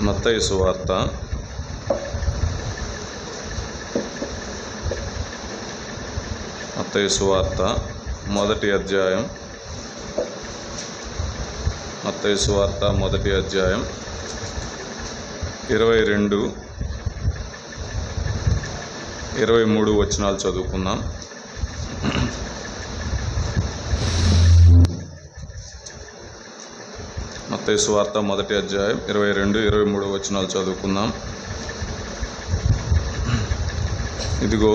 మత్తయి సువార్త 1వ అధ్యాయం. మత్తయి సువార్త 1వ అధ్యాయం 22, 23 వచనాలు చదువుకుందాం. మత్తయి సువార్త 1వ అధ్యాయం 22, 23 వచనాలు చదువుకుందాం. ఇదిగో,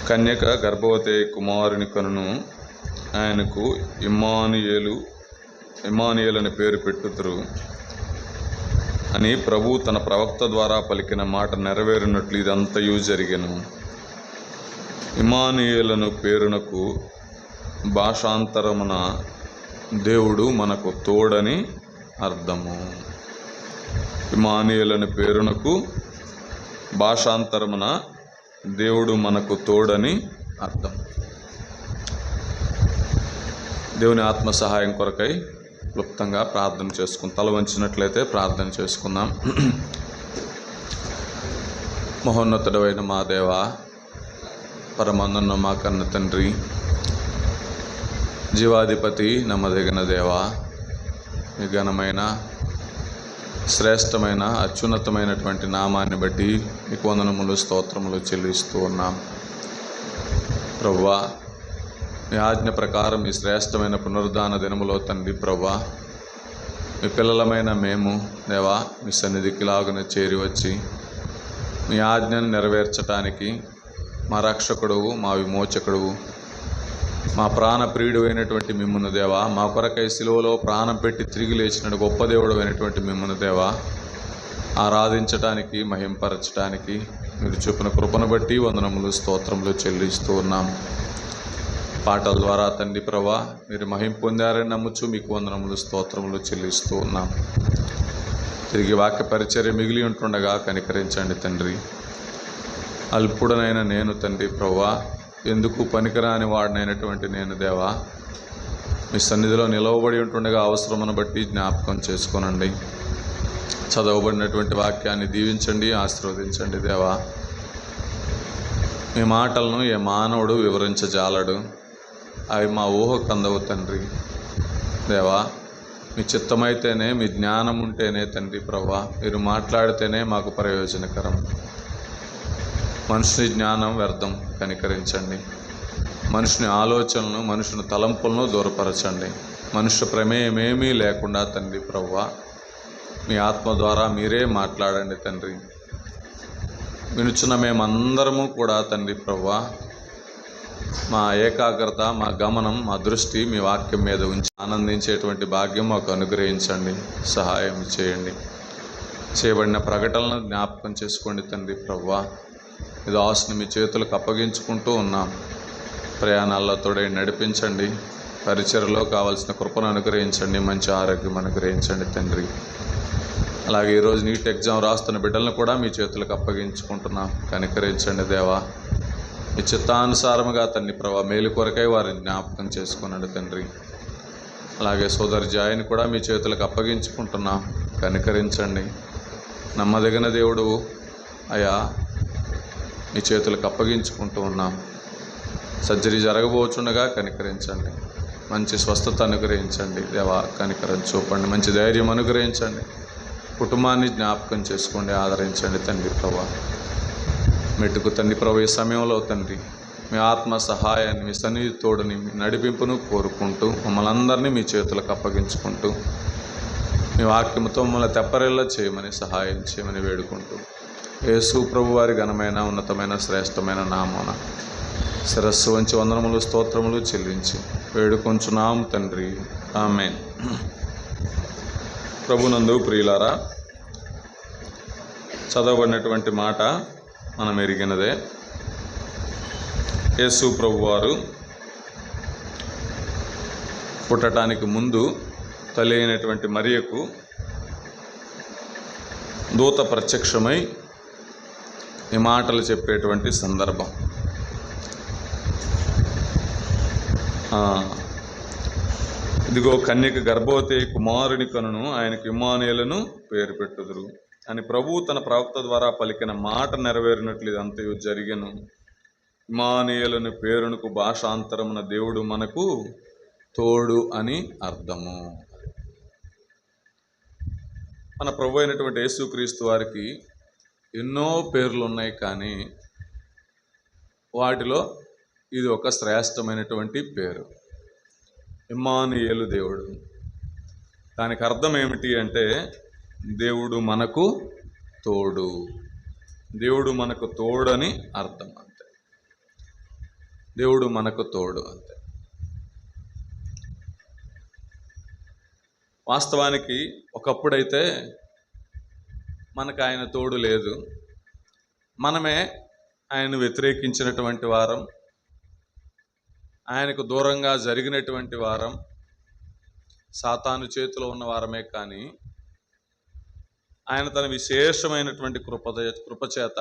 కన్యక గర్భవతి కుమారుని కనును, ఆయనకు ఇమ్మానుయేలు అని పేరు పెట్టుదురు అని ప్రభు తన ప్రవక్త ద్వారా పలికిన మాట నెరవేరినట్లు ఇదంతయు జరిగెను. ఇమ్మానుయేలను పేరునకు భాషాంతరమున దేవుడు మనకు తోడని అర్థము. ఇమ్మానుయేలను పేరునకు భాషాంతరమున దేవుడు మనకు తోడని అర్థం. దేవుని ఆత్మ సహాయం కొరకై క్లుప్తంగా ప్రార్థన చేసుకుందాం. తల వంచినట్లయితే ప్రార్థన చేసుకుందాం. మహోన్నతుడైన మా దేవా, పరమానంద మా కన్న తండ్రి, జీవాధిపతి, నమ్మదగిన దేవా, మీ ఘనమైన శ్రేష్టమైన అత్యున్నతమైనటువంటి నామాన్ని బట్టి మీకు వందనములు, స్తోత్రములు చెల్లిస్తూ ఉన్నాం. ప్రభువా, మీ ఆజ్ఞ ప్రకారం ఈ శ్రేష్టమైన పునరుద్ధాన దినములో తండ్రి ప్రభువా, మీ పిల్లలమైన మేము దేవా మీ సన్నిధికి లాగున చేరి వచ్చి మీ ఆజ్ఞను నెరవేర్చటానికి మా రక్షకుడువు, మా విమోచకుడువు, మా ప్రాణ ప్రియుడు అయినటువంటి మిమ్మును దేవా, మా కొరకై సిలువలో ప్రాణం పెట్టి తిరిగి లేచిన గొప్ప దేవుడు అయినటువంటి మిమ్మును దేవా ఆరాధించటానికి, మహింపరచటానికి మీరు చూపిన కృపను బట్టి వందనములు, స్తోత్రములు చెల్లిస్తూ ఉన్నాం. పాటల ద్వారా తండ్రి ప్రభా మీరు మహిం పొందారని నమ్ముచు మీకు వందనములు, స్తోత్రములు చెల్లిస్తూ ఉన్నాం. తిరిగి వాక్య పరిచర్య మిగిలి ఉంటుండగా కనికరించండి తండ్రి. అల్పుడనైన నేను తండ్రి ప్రభా, ఎందుకు పనికిరాని వాడినైనటువంటి నేను దేవా మీ సన్నిధిలో నిలవబడి ఉంటుండగా అవసరమును బట్టి జ్ఞాపకం చేసుకోనండి. చదవబడినటువంటి వాక్యాన్ని దీవించండి, ఆశీర్వదించండి దేవా. మీ మాటలను ఏ మానవుడు వివరించజాలడు, అవి మా ఊహకు అందవు తండ్రి దేవా. మీ చిత్తమైతేనే, మీ జ్ఞానం ఉంటేనే తండ్రి ప్రభా మీరు మాట్లాడితేనే మాకు ప్రయోజనకరం. మనుషుని జ్ఞానం వ్యర్థం, కనికరించండి. మనుషుని ఆలోచనలను, మనుషుని తలంపులను దూరపరచండి. మనుష్య ప్రమేయమేమీ లేకుండా తండ్రి ప్రభువా మీ ఆత్మ ద్వారా మీరే మాట్లాడండి తండ్రి. వినుచున్న మేమందరము కూడా తండ్రి ప్రభువా మా ఏకాగ్రత, మా గమనం, మా దృష్టి మీ వాక్యం మీద ఉంచి ఆనందించేటువంటి భాగ్యం మాకు అనుగ్రహించండి, సహాయం చేయండి. చేయబడిన ప్రకటనలను జ్ఞాపకం చేసుకోండి తండ్రి ప్రభువా. ఇది ఆశను మీ చేతులకు అప్పగించుకుంటూ ఉన్నాం. ప్రయాణాల్లో తోడై నడిపించండి. పరిచర్యలో కావాల్సిన కృపను అనుగ్రహించండి, మంచి ఆరోగ్యం అనుగ్రహించండి తండ్రి. అలాగే ఈరోజు నీట్ ఎగ్జామ్ రాస్తున్న బిడ్డలను కూడా మీ చేతులకు అప్పగించుకుంటున్నాం, కనికరించండి దేవా. మీ చిత్తానుసారముగా తండ్రి ప్రభా మేలు కొరకై వారిని జ్ఞాపకం చేసుకున్నాడు తండ్రి. అలాగే సోదరి జాయిని కూడా మీ చేతులకు అప్పగించుకుంటున్నాం, కనికరించండి. నమ్మదగిన దేవుడు అయ్యా మీ చేతులకు అప్పగించుకుంటూ ఉన్నాం. సర్జరీ జరగబోచుండగా కనికరించండి, మంచి స్వస్థత అనుగ్రహించండి దేవా, కనికరం చూపండి, మంచి ధైర్యం అనుగ్రహించండి. కుటుంబాన్ని జ్ఞాపకం చేసుకోండి, ఆదరించండి తండ్రి ప్రభా. మెట్టుకు తండ్రి ప్రభు ఈ సమయంలో తండ్రి మీ ఆత్మ సహాయాన్ని, మీ సన్నిధి తోడుని, మీ నడిపింపును కోరుకుంటూ మమ్మల్ని అందరినీ మీ చేతులకు అప్పగించుకుంటూ మీ వాక్యముతో మమ్మల్ని తెప్పరిల్లా చేయమని, సహాయం చేయమని వేడుకుంటూ యేసు ప్రభు వారి ఘనమైన, ఉన్నతమైన, శ్రేష్టమైన నామమున శిరస్సు వంచి వందనములు, స్తోత్రములు చెల్లించి వేడుకొంచున్నాం తండ్రి, ఆమేన్. ప్రభునందు ప్రియులారా, చదవబడినటువంటి మాట మనం ఎరిగినదే. యేసు ప్రభు వారు పుట్టడానికి ముందు తల్లి అయినటువంటి మరియకు దూత ప్రత్యక్షమై ఈ మాటలు చెప్పేటువంటి సందర్భం. ఇదిగో కన్యక గర్భవతి కుమారుని కనును, ఆయనకు ఇమ్మానుయేలును పేరు పెట్టుదురు అని ప్రభువు తన ప్రవక్త ద్వారా పలికిన మాట నెరవేరినట్లు ఇదంతయు జరిగెను. ఇమ్మానుయేలుని పేరునకు భాషాంతరమున దేవుడు మనకు తోడు అని అర్థము. మన ప్రభు అయినటువంటి యేసుక్రీస్తు వారికి ఎన్నో పేర్లు ఉన్నాయి, కానీ వాటిలో ఇది ఒక శ్రేష్టమైనటువంటి పేరు, ఇమ్మానుయేలు, దేవుడు. దానికి అర్థం ఏమిటి అంటే దేవుడు మనకు తోడు. దేవుడు మనకు తోడని అర్థం, అంతే. దేవుడు మనకు తోడు, అంతే. వాస్తవానికి ఒకప్పుడైతే మనకు ఆయన తోడు లేదు, మనమే ఆయన వ్యతిరేకించినటువంటి వారం, ఆయనకు దూరంగా జరిగినటువంటి వారం, సాతాను చేతిలో ఉన్న వారమే. కానీ ఆయన తన విశేషమైనటువంటి కృపచేత,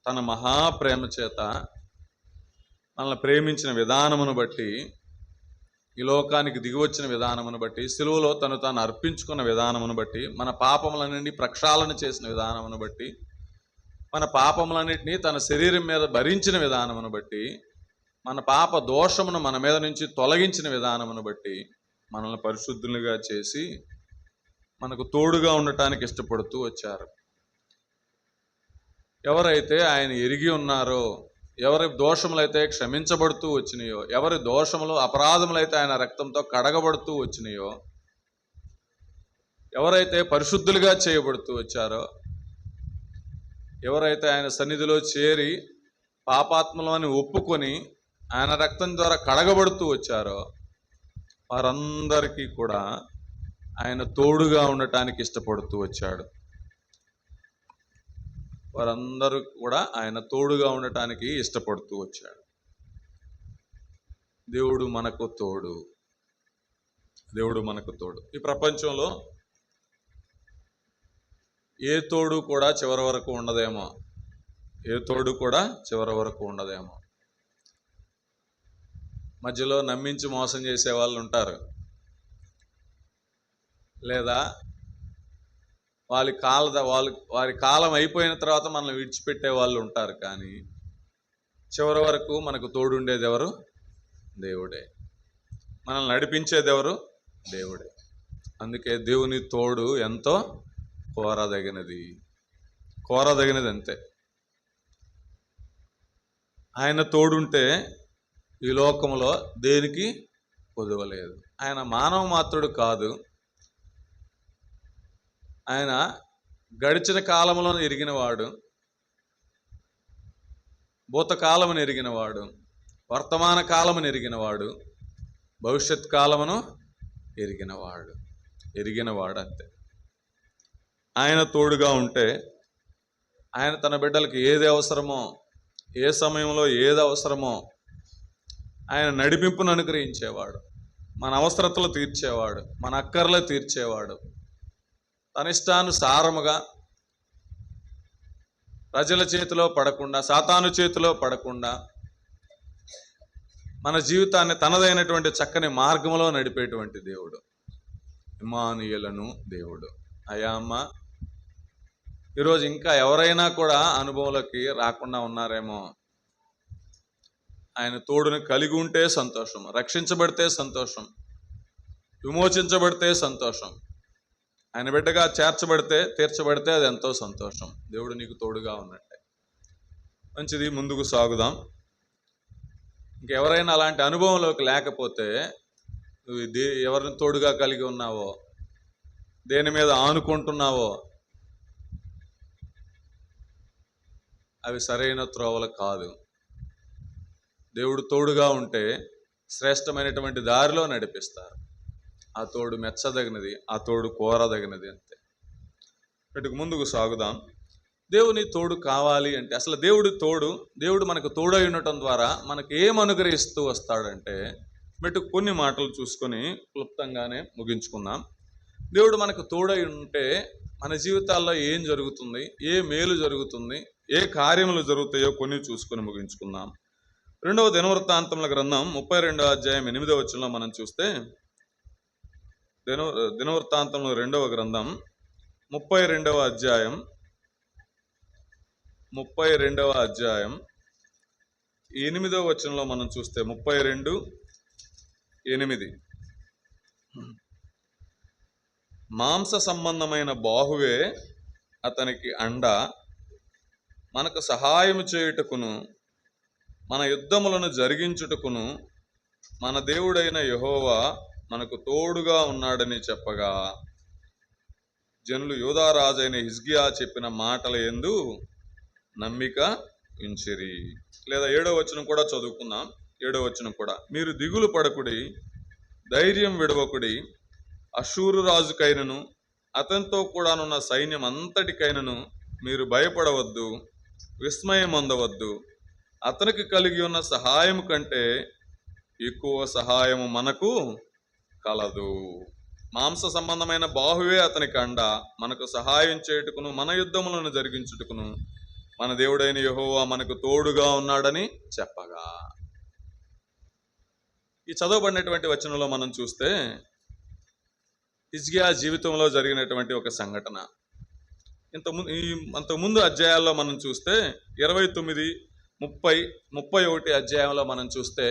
తన మహాప్రేమ చేత మనల్ని ప్రేమించిన విధానమును బట్టి, ఈ లోకానికి దిగివచ్చిన విధానమును బట్టి, సిలువలో తను తాను అర్పించుకున్న విధానమును బట్టి, మన పాపములన్నింటినీ ప్రక్షాళన చేసిన విధానమును బట్టి, మన పాపములన్నింటినీ తన శరీరం మీద భరించిన విధానమును బట్టి, మన పాప దోషమును మన మీద నుంచి తొలగించిన విధానమును బట్టి మనల్ని పరిశుద్ధులుగా చేసి మనకు తోడుగా ఉండటానికి ఇష్టపడుతూ వచ్చారు. ఎవరైతే ఆయన ఎరిగి ఉన్నారో, ఎవరి దోషములైతే క్షమించబడుతూ వచ్చినాయో, ఎవరి దోషములు అపరాధములైతే ఆయన రక్తంతో కడగబడుతూ వచ్చినాయో, ఎవరైతే పరిశుద్ధులుగా చేయబడుతూ వచ్చారో, ఎవరైతే ఆయన సన్నిధిలో చేరి పాపాత్మలని ఒప్పుకొని ఆయన రక్తం ద్వారా కడగబడుతూ వచ్చారో, వారందరికీ కూడా ఆయన తోడుగా ఉండటానికి ఇష్టపడుతూ వచ్చాడు. వారందరూ కూడా ఆయన తోడుగా ఉండటానికి ఇష్టపడుతూ వచ్చాడు. దేవుడు మనకు తోడు, దేవుడు మనకు తోడు. ఈ ప్రపంచంలో ఏ తోడు కూడా చివరి వరకు ఉండదేమో, ఏ తోడు కూడా చివరి వరకు ఉండదేమో. మధ్యలో నమ్మించి మోసం చేసే వాళ్ళు ఉంటారు, లేదా వారి కాలం అయిపోయిన తర్వాత మనల్ని విడిచిపెట్టే వాళ్ళు ఉంటారు. కానీ చివరి వరకు మనకు తోడుండేది ఎవరు? దేవుడే. మనల్ని నడిపించేది ఎవరు? దేవుడే. అందుకే దేవుని తోడు ఎంతో కోరదగినది, అంతే. ఆయన తోడుంటే ఈ లోకంలో దేనికి కొదవలేదు. ఆయన మానవ మాత్రుడు కాదు, ఆయన గడిచిన కాలంలో ఎరిగినవాడు, భూతకాలమును ఎరిగినవాడు, వర్తమాన కాలమును ఎరిగినవాడు, భవిష్యత్ కాలమును ఎరిగినవాడు అంతే. ఆయన తోడుగా ఉంటే ఆయన తన బిడ్డలకు ఏది అవసరమో, ఏ సమయంలో ఏది అవసరమో ఆయన నడిపింపును అనుగ్రహించేవాడు, మన అవసరతలు తీర్చేవాడు, మన అక్కర్లు తీర్చేవాడు. తన ఇష్టానుసారముగా ప్రజల చేతిలో పడకుండా, సాతాను చేతిలో పడకుండా మన జీవితాన్ని తనదైనటువంటి చక్కని మార్గంలో నడిపేటువంటి దేవుడు ఇమ్మానుయేలును దేవుడు. అయ్యా అమ్మ, ఈరోజు ఇంకా ఎవరైనా కూడా అనుభవంలోకి రాకుండా ఉన్నారేమో. ఆయన తోడును కలిగి ఉంటే సంతోషం, రక్షించబడితే సంతోషం, విమోచించబడితే సంతోషం, ఆయన బిడ్డగా తీర్చబడితే అది ఎంతో సంతోషం. దేవుడు నీకు తోడుగా ఉన్నట్టే. మంచిది, ముందుకు సాగుదాం. ఇంకెవరైనా అలాంటి అనుభవంలోకి లేకపోతే, నువ్వు ఎవరిని తోడుగా కలిగి ఉన్నావో, దేని మీద ఆనుకుంటున్నావో, అవి సరైన త్రోవలు కాదు. దేవుడు తోడుగా ఉంటే శ్రేష్టమైనటువంటి దారిలో నడిపిస్తారు. ఆ తోడు మెచ్చదగినది, ఆ తోడు కోరదగినది, అంతే. వీటికి ముందుకు సాగుదాం. దేవుని తోడు కావాలి అంటే, అసలు దేవుడు మనకు తోడై ఉండటం ద్వారా మనకు ఏం అనుగ్రహిస్తూ వస్తాడంటే, వీటికి కొన్ని మాటలు చూసుకొని క్లుప్తంగానే ముగించుకుందాం. దేవుడు మనకు తోడై ఉంటే మన జీవితాల్లో ఏం జరుగుతుంది, ఏ మేలు జరుగుతుంది, ఏ కార్యములు జరుగుతాయో కొన్ని చూసుకొని ముగించుకుందాం. 2వ దినవృత్తాంతముల గ్రంథం 32వ అధ్యాయం 8వ వచనంలో మనం చూస్తే, దినవృత్తాంతంలో 2వ గ్రంథం 32వ అధ్యాయం 8వ వచనంలో మనం చూస్తే 32:8 మాంస సంబంధమైన బాహువే అతనికి అండ, మనకు సహాయము చేయుటకును మన యుద్ధములను జరిగించుటకును మన దేవుడైన యెహోవా మనకు తోడుగా ఉన్నాడని చెప్పగా, జనులు యూదారాజైన హిజ్కియా చెప్పిన మాటల యందు నమ్మిక ఉంచిరి. లేదా 7వ వచనం కూడా చదువుకుందాం. 7వ వచనం కూడా, మీరు దిగులు పడకుడి, ధైర్యం విడవకుడి, అషూరు రాజుకైనను అతనితో కూడానున్న సైన్యం అంతటికైనను మీరు భయపడవద్దు, విస్మయం పొందవద్దు. అతనికి కలిగి ఉన్న సహాయము కంటే ఎక్కువ సహాయము మనకు కలదు. మాంస సంబంధమైన బాహువే అతనికి అండ, మనకు సహాయం చేయుటకును మన యుద్ధములను జరిగించుటకును మన దేవుడైన యెహోవా మనకు తోడుగా ఉన్నాడని చెప్పగా. ఈ చదవబడినటువంటి వచనంలో మనం చూస్తే హిజ్కియా జీవితంలో జరిగినటువంటి ఒక సంఘటన. అంతకుముందు అధ్యాయాల్లో మనం చూస్తే 29, 30, 31 అధ్యాయంలో మనం చూస్తే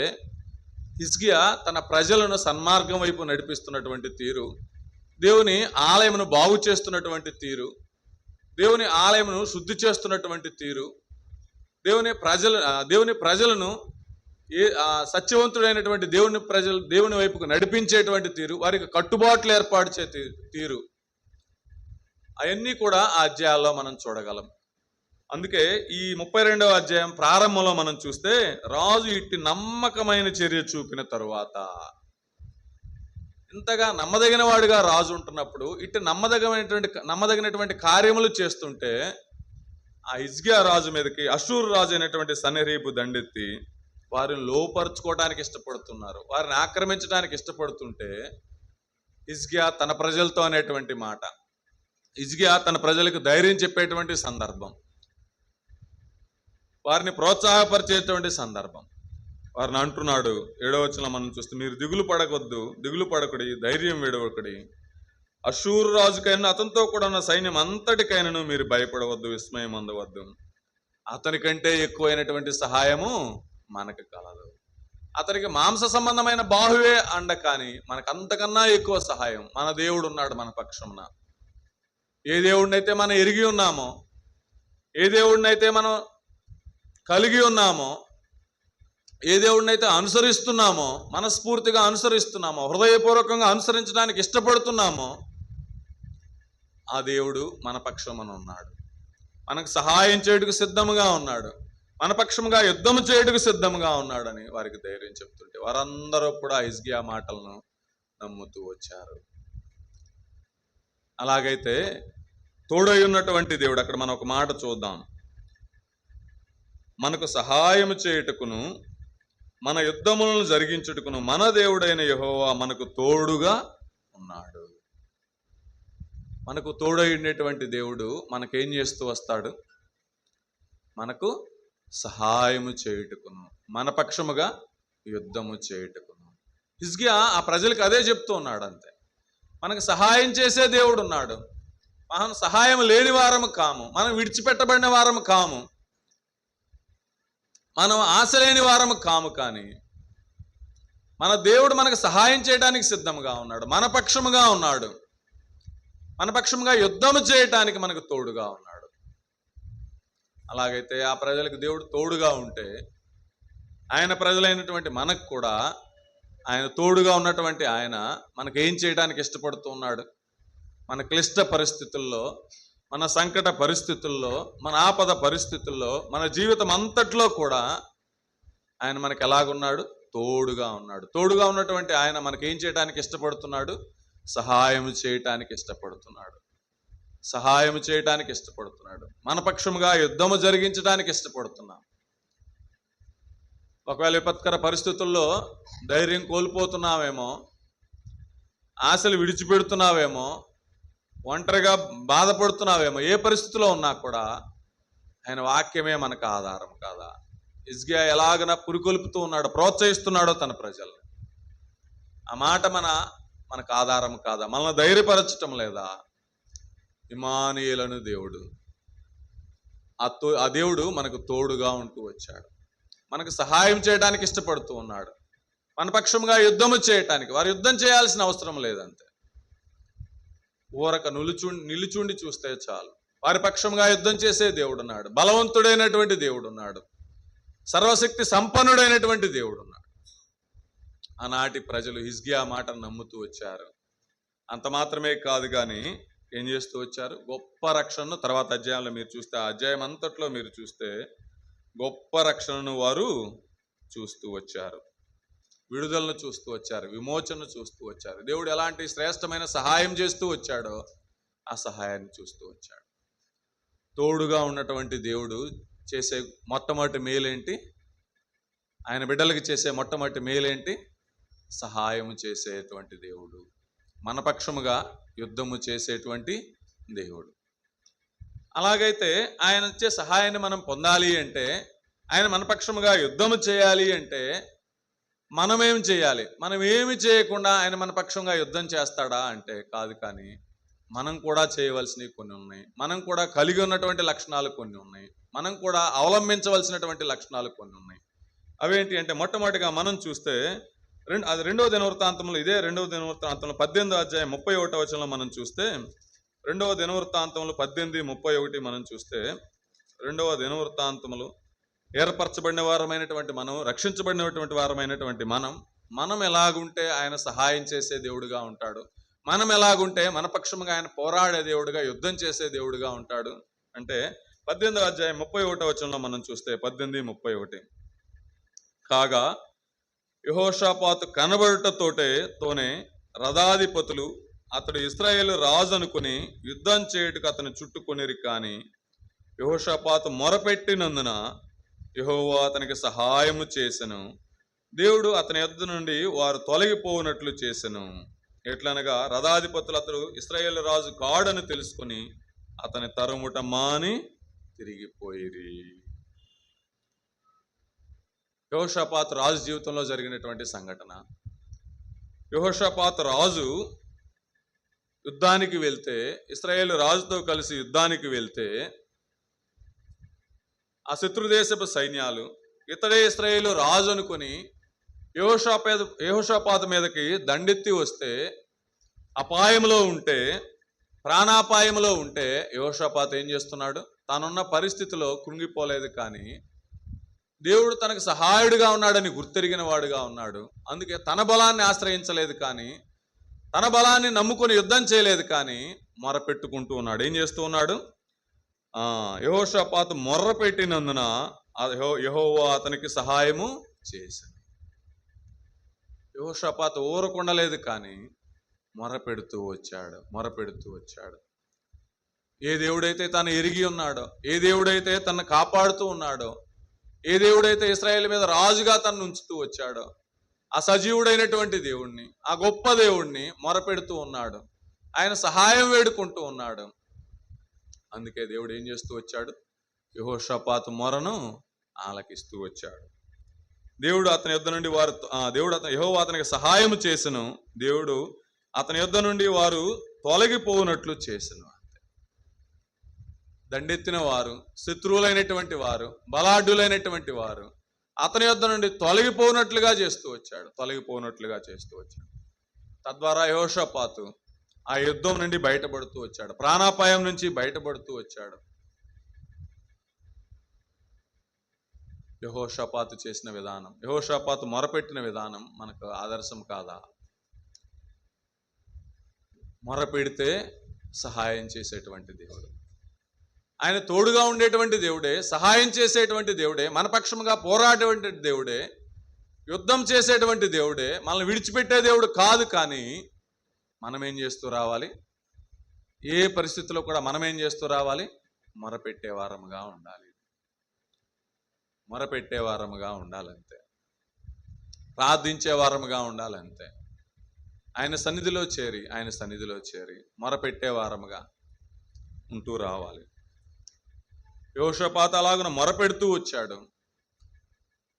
హిజ్కియా తన ప్రజలను సన్మార్గం వైపు నడిపిస్తున్నటువంటి తీరు, దేవుని ఆలయమును బాగు చేస్తున్నటువంటి తీరు, దేవుని ఆలయమును శుద్ధి చేస్తున్నటువంటి తీరు, దేవుని ప్రజలను సత్యవంతుడైనటువంటి దేవుని వైపుకు నడిపించేటువంటి తీరు, వారికి కట్టుబాట్లు ఏర్పాటు చే తీరు, అవన్నీ కూడా ఆ అధ్యాయాల్లో మనం చూడగలం. అందుకే ఈ 32వ అధ్యాయం ప్రారంభంలో మనం చూస్తే, రాజు ఇట్టి నమ్మకమైన చర్య చూపిన తరువాత, ఇంతగా నమ్మదగిన వాడిగా రాజు ఉంటున్నప్పుడు ఇట్టి నమ్మదగినటువంటి కార్యములు చేస్తుంటే, ఆ హిజ్కియా రాజు మీదకి అషూరు రాజు అయినటువంటి సన్హెరీబు దండెత్తి వారిని లోపరుచుకోవడానికి ఇష్టపడుతున్నారు, వారిని ఆక్రమించడానికి ఇష్టపడుతుంటే, హిజ్కియా తన ప్రజలతో అనేటువంటి మాట, హిజ్కియా తన ప్రజలకు ధైర్యం చెప్పేటువంటి సందర్భం, వారిని ప్రోత్సాహపరిచేటువంటి సందర్భం. వారిని అంటున్నాడు 7వ వచనంలో మనం చూస్తే, మీరు దిగులు పడకుడి, ధైర్యం విడవకుడి, అషూరు రాజుకైనా అతనితో కూడా ఉన్న సైన్యం అంతటికైనను మీరు భయపడవద్దు, విస్మయం పొందవద్దు. అతని కంటే ఎక్కువైనటువంటి సహాయము మనకు కలదు. అతనికి మాంస సంబంధమైన బాహువే అండ, కానీ మనకు అంతకన్నా ఎక్కువ సహాయం మన దేవుడు ఉన్నాడు మన పక్షమున. ఏ దేవుడినైతే మనం ఎరిగి ఉన్నామో, ఏ దేవుడినైతే మనం కలిగి ఉన్నామో, ఏ దేవుడినైతే అనుసరిస్తున్నామో, మనస్ఫూర్తిగా అనుసరిస్తున్నామో, హృదయపూర్వకంగా అనుసరించడానికి ఇష్టపడుతున్నామో, ఆ దేవుడు మన పక్షమున ఉన్నాడు, మనకు సహాయం చేయుటకు సిద్ధముగా ఉన్నాడు, మన పక్షముగా యుద్ధము చేయుటకు సిద్ధముగా ఉన్నాడని వారికి ధైర్యం చెప్తుంటే, వారందరూ కూడా హిజ్కియా మాటలను నమ్ముతూ వచ్చారు. అలాగైతే తోడై ఉన్నటువంటి దేవుడు, అక్కడ మనం ఒక మాట చూద్దాం, మనకు సహాయం చేయుటకును మన యుద్ధములను జరిగించుటకును మన దేవుడైన యెహోవా మనకు తోడుగా ఉన్నాడు. మనకు తోడై ఉండేటువంటి దేవుడు మనకేం చేస్తూ వస్తాడు? మనకు సహాయము చేయుటకును, మన పక్షముగా యుద్ధము చేయుటకును. హిజ్కియా ఆ ప్రజలకు అదే చెప్తూ ఉన్నాడు. అంతే, మనకు సహాయం చేసే దేవుడు ఉన్నాడు, మనం సహాయం లేని వారము కాము, మనం విడిచిపెట్టబడిన వారము కాము, మనం ఆశ లేని వారము కాము, కానీ మన దేవుడు మనకు సహాయం చేయడానికి సిద్ధంగా ఉన్నాడు, మన పక్షముగా ఉన్నాడు, మన పక్షముగా యుద్ధము చేయటానికి మనకు తోడుగా ఉన్నాడు. అలాగైతే ఆ ప్రజలకు దేవుడు తోడుగా ఉంటే, ఆయన ప్రజలైనటువంటి మనకు కూడా ఆయన తోడుగా ఉన్నటువంటి ఆయన మనకేం చేయడానికి ఇష్టపడుతూ ఉన్నాడు? మన క్లిష్ట పరిస్థితుల్లో, మన సంకట పరిస్థితుల్లో, మన ఆపద పరిస్థితుల్లో, మన జీవితం అంతట్లో కూడా ఆయన మనకు ఎలాగున్నాడు? తోడుగా ఉన్నాడు. తోడుగా ఉన్నటువంటి ఆయన మనకేం చేయడానికి ఇష్టపడుతున్నాడు? సహాయం చేయటానికి ఇష్టపడుతున్నాడు, సహాయం చేయటానికి ఇష్టపడుతున్నాడు, మన పక్షముగా యుద్ధము జరిగించడానికి ఇష్టపడుతున్నాం. ఒకవేళ విపత్కర పరిస్థితుల్లో ధైర్యం కోల్పోతున్నావేమో, ఆశలు విడిచిపెడుతున్నావేమో, ఒంటరిగా బాధపడుతున్నావేమో, ఏ పరిస్థితిలో ఉన్నా కూడా ఆయన వాక్యమే మనకు ఆధారం కాదా? హిజ్కియా ఎలాగన పురికొల్పుతూ ఉన్నాడో, ప్రోత్సహిస్తున్నాడో తన ప్రజల్ని. ఆ మాట మన మనకు ఆధారం కాదా? మనల్ని ధైర్యపరచటం లేదా? ఇమ్మానుయేలు దేవుడు, ఆ దేవుడు మనకు తోడుగా ఉంటూ వచ్చాడు. మనకు సహాయం చేయడానికి ఇష్టపడుతూ ఉన్నాడు. మన పక్షంగా యుద్ధము చేయటానికి. వారు యుద్ధం చేయాల్సిన అవసరం లేదంతే. ఊరక నిలుచుండి చూస్తే చాలు. వారి పక్షంగా యుద్ధం చేసే దేవుడు ఉన్నాడు. బలవంతుడైనటువంటి దేవుడు ఉన్నాడు. సర్వశక్తి సంపన్నుడైనటువంటి దేవుడు ఉన్నాడు. ఆనాటి ప్రజలు హిజ్కియా మాటను నమ్ముతూ వచ్చారు. అంత మాత్రమే కాదు కానీ ఏం చేస్తూ వచ్చారు? గొప్ప రక్షణను తర్వాత అధ్యాయంలో మీరు చూస్తే, ఆ అధ్యాయం అంతట్లో మీరు చూస్తే గొప్ప రక్షణను వారు చూస్తూ వచ్చారు. విడుదలను చూస్తూ వచ్చారు. విమోచనను చూస్తూ వచ్చారు. దేవుడు ఎలాంటి శ్రేష్టమైన సహాయం చేస్తూ వచ్చాడో ఆ సహాయాన్ని చూస్తూ వచ్చాడు. తోడుగా ఉన్నటువంటి దేవుడు చేసే మొట్టమొదటి మేలేంటి? ఆయన బిడ్డలకి చేసే మొట్టమొదటి మేలేంటి? సహాయము చేసేటువంటి దేవుడు, మన పక్షముగా యుద్ధము చేసేటువంటి దేవుడు. అలాగైతే ఆయన ఇచ్చే సహాయాన్ని మనం పొందాలి అంటే, ఆయన మన పక్షముగా యుద్ధము చేయాలి అంటే మనమేం చేయాలి? మనం ఏమి చేయకుండా ఆయన మన పక్షంగా యుద్ధం చేస్తాడా అంటే కాదు. కానీ మనం కూడా చేయవలసినవి కొన్ని ఉన్నాయి. మనం కూడా కలిగి ఉన్నటువంటి లక్షణాలు కొన్ని ఉన్నాయి. మనం కూడా అవలంబించవలసినటువంటి లక్షణాలు కొన్ని ఉన్నాయి. అవేంటి అంటే, మొట్టమొదటిగా మనం చూస్తే అది 2వ దినవృత్తాంతంలో, ఇదే 2వ దినవృత్తాంతంలో 18వ అధ్యాయం 31వ వచనంలో మనం చూస్తే, 2వ దినవృత్తాంతంలో 18:31 మనం చూస్తే, 2వ దినవృత్తాంతములు ఏర్పరచబడిన వారమైనటువంటి మనం, రక్షించబడినటువంటి వారమైనటువంటి మనం ఎలాగుంటే ఆయన సహాయం చేసే దేవుడుగా ఉంటాడు, మనం ఎలాగుంటే మన పక్షముగా ఆయన పోరాడే దేవుడుగా, యుద్ధం చేసే దేవుడుగా ఉంటాడు అంటే 18వ అధ్యాయం 31వ వచనంలో మనం చూస్తే 18:31, కాగా యెహోషాపాతు కనబడుటతోనే రథాధిపతులు అతడు ఇశ్రాయేలు రాజు అనుకుని యుద్ధం చేయుటకు అతను చుట్టుకొనిరి. కానీ యెహోషాపాతు మొరపెట్టినందున యెహోవా అతనికి సహాయము చేసెను. దేవుడు అతని యొద్ద నుండి వారు తొలగిపోవునట్లు చేసెను. ఎట్లనగా రథాధిపతులు అతడు ఇశ్రాయేలు రాజు కాడని తెలుసుకుని అతని తరుముట మాని తిరిగిపోయిరి. యెహోషాపాతు రాజు జీవితంలో జరిగినటువంటి సంఘటన. యెహోషాపాతు రాజు యుద్ధానికి వెళ్తే, ఇశ్రాయేలు రాజుతో కలిసి యుద్ధానికి వెళ్తే, ఆ శత్రుదేశపు సైన్యాలు ఇతడే ఇశ్రాయేలు రాజు అనుకుని యెహోషాపాతు మీదకి దండెత్తి వస్తే, అపాయంలో ఉంటే, ప్రాణాపాయంలో ఉంటే యెహోషాపాతు ఏం చేస్తున్నాడు? తానున్న పరిస్థితిలో కృంగిపోలేదు. కానీ దేవుడు తనకు సహాయుడిగా ఉన్నాడని గుర్తెరిగిన వాడుగా ఉన్నాడు. అందుకే తన బలాన్ని ఆశ్రయించలేదు, కానీ తన బలాన్ని నమ్ముకొని యుద్ధం చేయలేదు, కానీ మొరపెట్టుకుంటూ ఉన్నాడు. ఏం చేస్తూ ఉన్నాడు? యెహోషాపాతు మొర్ర పెట్టినందున యెహోవా అతనికి సహాయము చేశాడు. యెహోషాపాతు ఊరకుండలేదు, కానీ మొరపెడుతూ వచ్చాడు. ఏ దేవుడైతే తను ఎరిగి ఉన్నాడో, ఏ దేవుడైతే తనను కాపాడుతూ ఉన్నాడో, ఏ దేవుడైతే ఇశ్రాయేలు మీద రాజుగా తనను ఉంచుతూ వచ్చాడో, ఆ సజీవుడైనటువంటి దేవుణ్ణి, ఆ గొప్ప దేవుణ్ణి మొరపెడుతూ ఉన్నాడు. ఆయన సహాయం వేడుకుంటూ ఉన్నాడు. అందుకే దేవుడు ఏం చేస్తూ వచ్చాడు? యెహోషాపాతు మొరను ఆలకిస్తూ వచ్చాడు. దేవుడు అతని యొద్ద నుండి యెహోవా అతనికి సహాయం చేసెను. దేవుడు అతని యొద్ద నుండి వారు తొలగిపోవునట్లు చేసెను. దండెత్తిన వారు, శత్రువులైనటువంటి వారు, బలాఢ్యులైనటువంటి వారు అతని యొద్ద నుండి తొలగిపోనట్లుగా చేస్తూ వచ్చాడు. తద్వారా యెహోషాపాతు ఆ యుద్ధం నుండి బయటపడుతూ వచ్చాడు. ప్రాణాపాయం నుంచి బయటపడుతూ వచ్చాడు. యెహోషాపాతు చేసిన విధానం, యెహోషాపాతు మొరపెట్టిన విధానం మనకు ఆదర్శం కాదా? మొరపెడితే సహాయం చేసేటువంటి దేవుడు, ఆయన తోడుగా ఉండేటువంటి దేవుడే, సహాయం చేసేటువంటి దేవుడే, మన పక్షముగా పోరాడేటువంటి దేవుడే, యుద్ధం చేసేటువంటి దేవుడే, మనల్ని విడిచిపెట్టే దేవుడు కాదు. కానీ మనం ఏం చేస్తూ రావాలి? ఏ పరిస్థితుల్లో కూడా మనం ఏం చేస్తూ రావాలి? మొరపెట్టే వారముగా ఉండాలంతే. ప్రార్థించే వారముగా ఉండాలంతే. ఆయన సన్నిధిలో చేరి మొరపెట్టే వారముగా ఉంటూ రావాలి. యెహోషాపాతు అలాగున మొరపెడుతూ వచ్చాడు.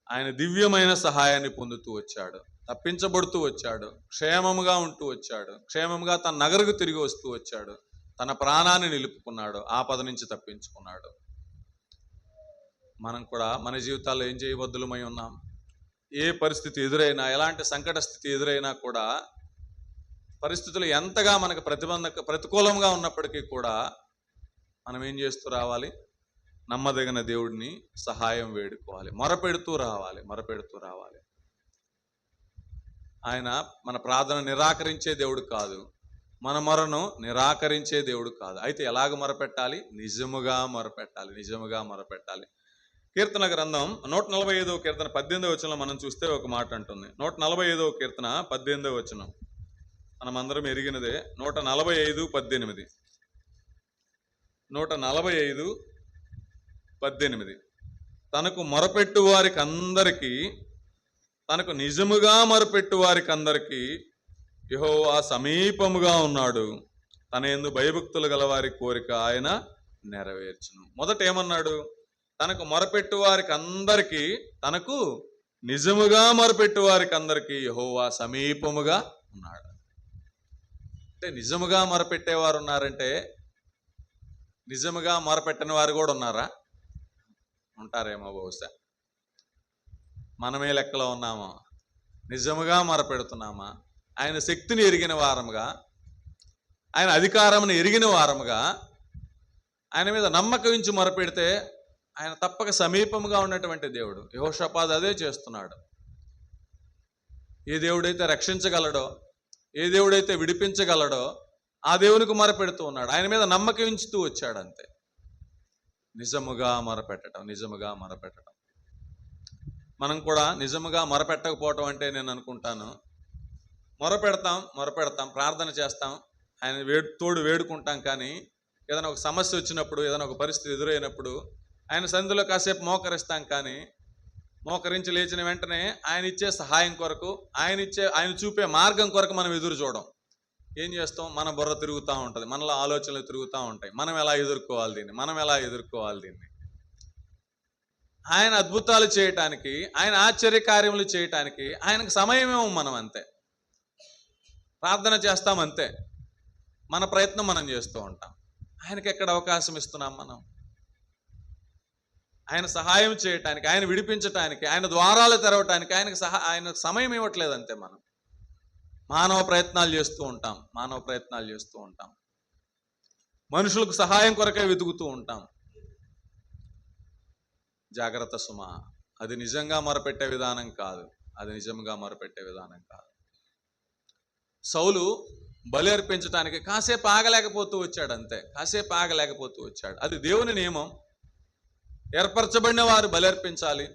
ఆయన దివ్యమైన సహాయాన్ని పొందుతూ వచ్చాడు. తప్పించబడుతూ వచ్చాడు, క్షేమముగా ఉంటూ వచ్చాడు, క్షేమముగా తన నగరకు తిరిగి వస్తూ వచ్చాడు, తన ప్రాణాన్ని నిలుపుకున్నాడు, ఆపద నుంచి తప్పించుకున్నాడు. మనం కూడా మన జీవితాల్లో ఏం చేయబద్దులమై ఉన్నాం? ఏ పరిస్థితి ఎదురైనా, ఎలాంటి సంకట స్థితి ఎదురైనా కూడా, పరిస్థితులు ఎంతగా మనకు ప్రతికూలంగా ఉన్నప్పటికీ కూడా మనం ఏం చేస్తూ రావాలి? నమ్మదగిన దేవుడిని సహాయం వేడుకోవాలి, మొరపెడుతూ రావాలి. ఆయన మన ప్రార్థన నిరాకరించే దేవుడు కాదు, మన మొరను నిరాకరించే దేవుడు కాదు. అయితే ఎలాగ మొరపెట్టాలి? నిజముగా మొరపెట్టాలి. కీర్తన గ్రంథం 145వ కీర్తన 18వ వచనంలో మనం చూస్తే ఒక మాట అంటుంది. 145వ కీర్తన 18వ వచనం మనమందరం ఎరిగినదే. 145:18. 145:18. తనకు మొరపెట్టు వారికి అందరికీ, తనకు నిజముగా మొరపెట్టు వారికి అందరికీ యెహోవా సమీపముగా ఉన్నాడు, తన యందు భయభక్తులు గల వారి కోరిక ఆయన నెరవేర్చును. మొదట ఏమన్నాడు? తనకు మొరపెట్టు వారికి అందరికీ, తనకు నిజముగా మొరపెట్టు వారికి అందరికీ యెహోవా సమీపముగా ఉన్నాడు. అంటే నిజముగా మొరపెట్టేవారు ఉన్నారంటే, నిజముగా మొరపెట్టని వారు కూడా ఉన్నారా? ఉంటారేమో బహుశా. మనమే లెక్కలో ఉన్నామా? నిజముగా మొరపెడుతున్నామా? ఆయన శక్తిని ఎరిగిన వారముగా, ఆయన అధికారమును ఎరిగిన వారముగా, ఆయన మీద నమ్మకం ఉంచి మొరపెడితే ఆయన తప్పక సమీపముగా ఉన్నటువంటి దేవుడు. యెహోషాపాతు అదే చేస్తున్నాడు. ఏ దేవుడైతే రక్షించగలడో, ఏ దేవుడైతే విడిపించగలడో ఆ దేవునికి మొరపెడుతూ ఉన్నాడు. ఆయన మీద నమ్మకం ఉంచుతూ వచ్చాడు. అంతే. నిజముగా మొరపెట్టడం. మనం కూడా నిజముగా మొరపెట్టకపోవటం అంటే, నేను అనుకుంటాను, మొరపెడతాం, ప్రార్థన చేస్తాం, ఆయన తోడు వేడుకుంటాం, కానీ ఏదైనా ఒక సమస్య వచ్చినప్పుడు, ఏదైనా ఒక పరిస్థితి ఎదురైనప్పుడు ఆయన సన్నిధిలో కాసేపు మోకరిస్తాం, కానీ మోకరించి లేచిన వెంటనే ఆయన ఇచ్చే సహాయం కొరకు, ఆయన చూపే మార్గం కొరకు మనం ఎదురు చూడం. ఏం చేస్తాం? మన బుర్ర తిరుగుతూ ఉంటుంది, మనలో ఆలోచనలు తిరుగుతూ ఉంటాయి. మనం ఎలా ఎదుర్కోవాలి దీన్ని? ఆయన అద్భుతాలు చేయటానికి, ఆయన ఆశ్చర్య కార్యములు చేయటానికి ఆయనకు సమయమేమో. మనం అంతే ప్రార్థన చేస్తాం, అంతే. మన ప్రయత్నం మనం చేస్తూ ఉంటాం. ఆయనకి ఎక్కడ అవకాశం ఇస్తున్నాం మనం? ఆయన సహాయం చేయటానికి, ఆయన విడిపించటానికి, ఆయన ద్వారాలు తెరవటానికి ఆయనకు సమయం ఇవ్వట్లేదు. అంతే. మనం మానవ ప్రయత్నాలు చేస్తూ ఉంటాం. మనుషులకు సహాయం కొరకే వెతుకుతూ ఉంటాం. జాగ్రత్త సుమా, అది నిజంగా మొరపెట్టే విధానం కాదు. సౌలు బలి అర్పించడానికి కాసేపు ఆగలేకపోతూ వచ్చాడు. అంతే. అది దేవుని నియమం. ఏర్పరచబడిన వారు బలి అర్పించాలి.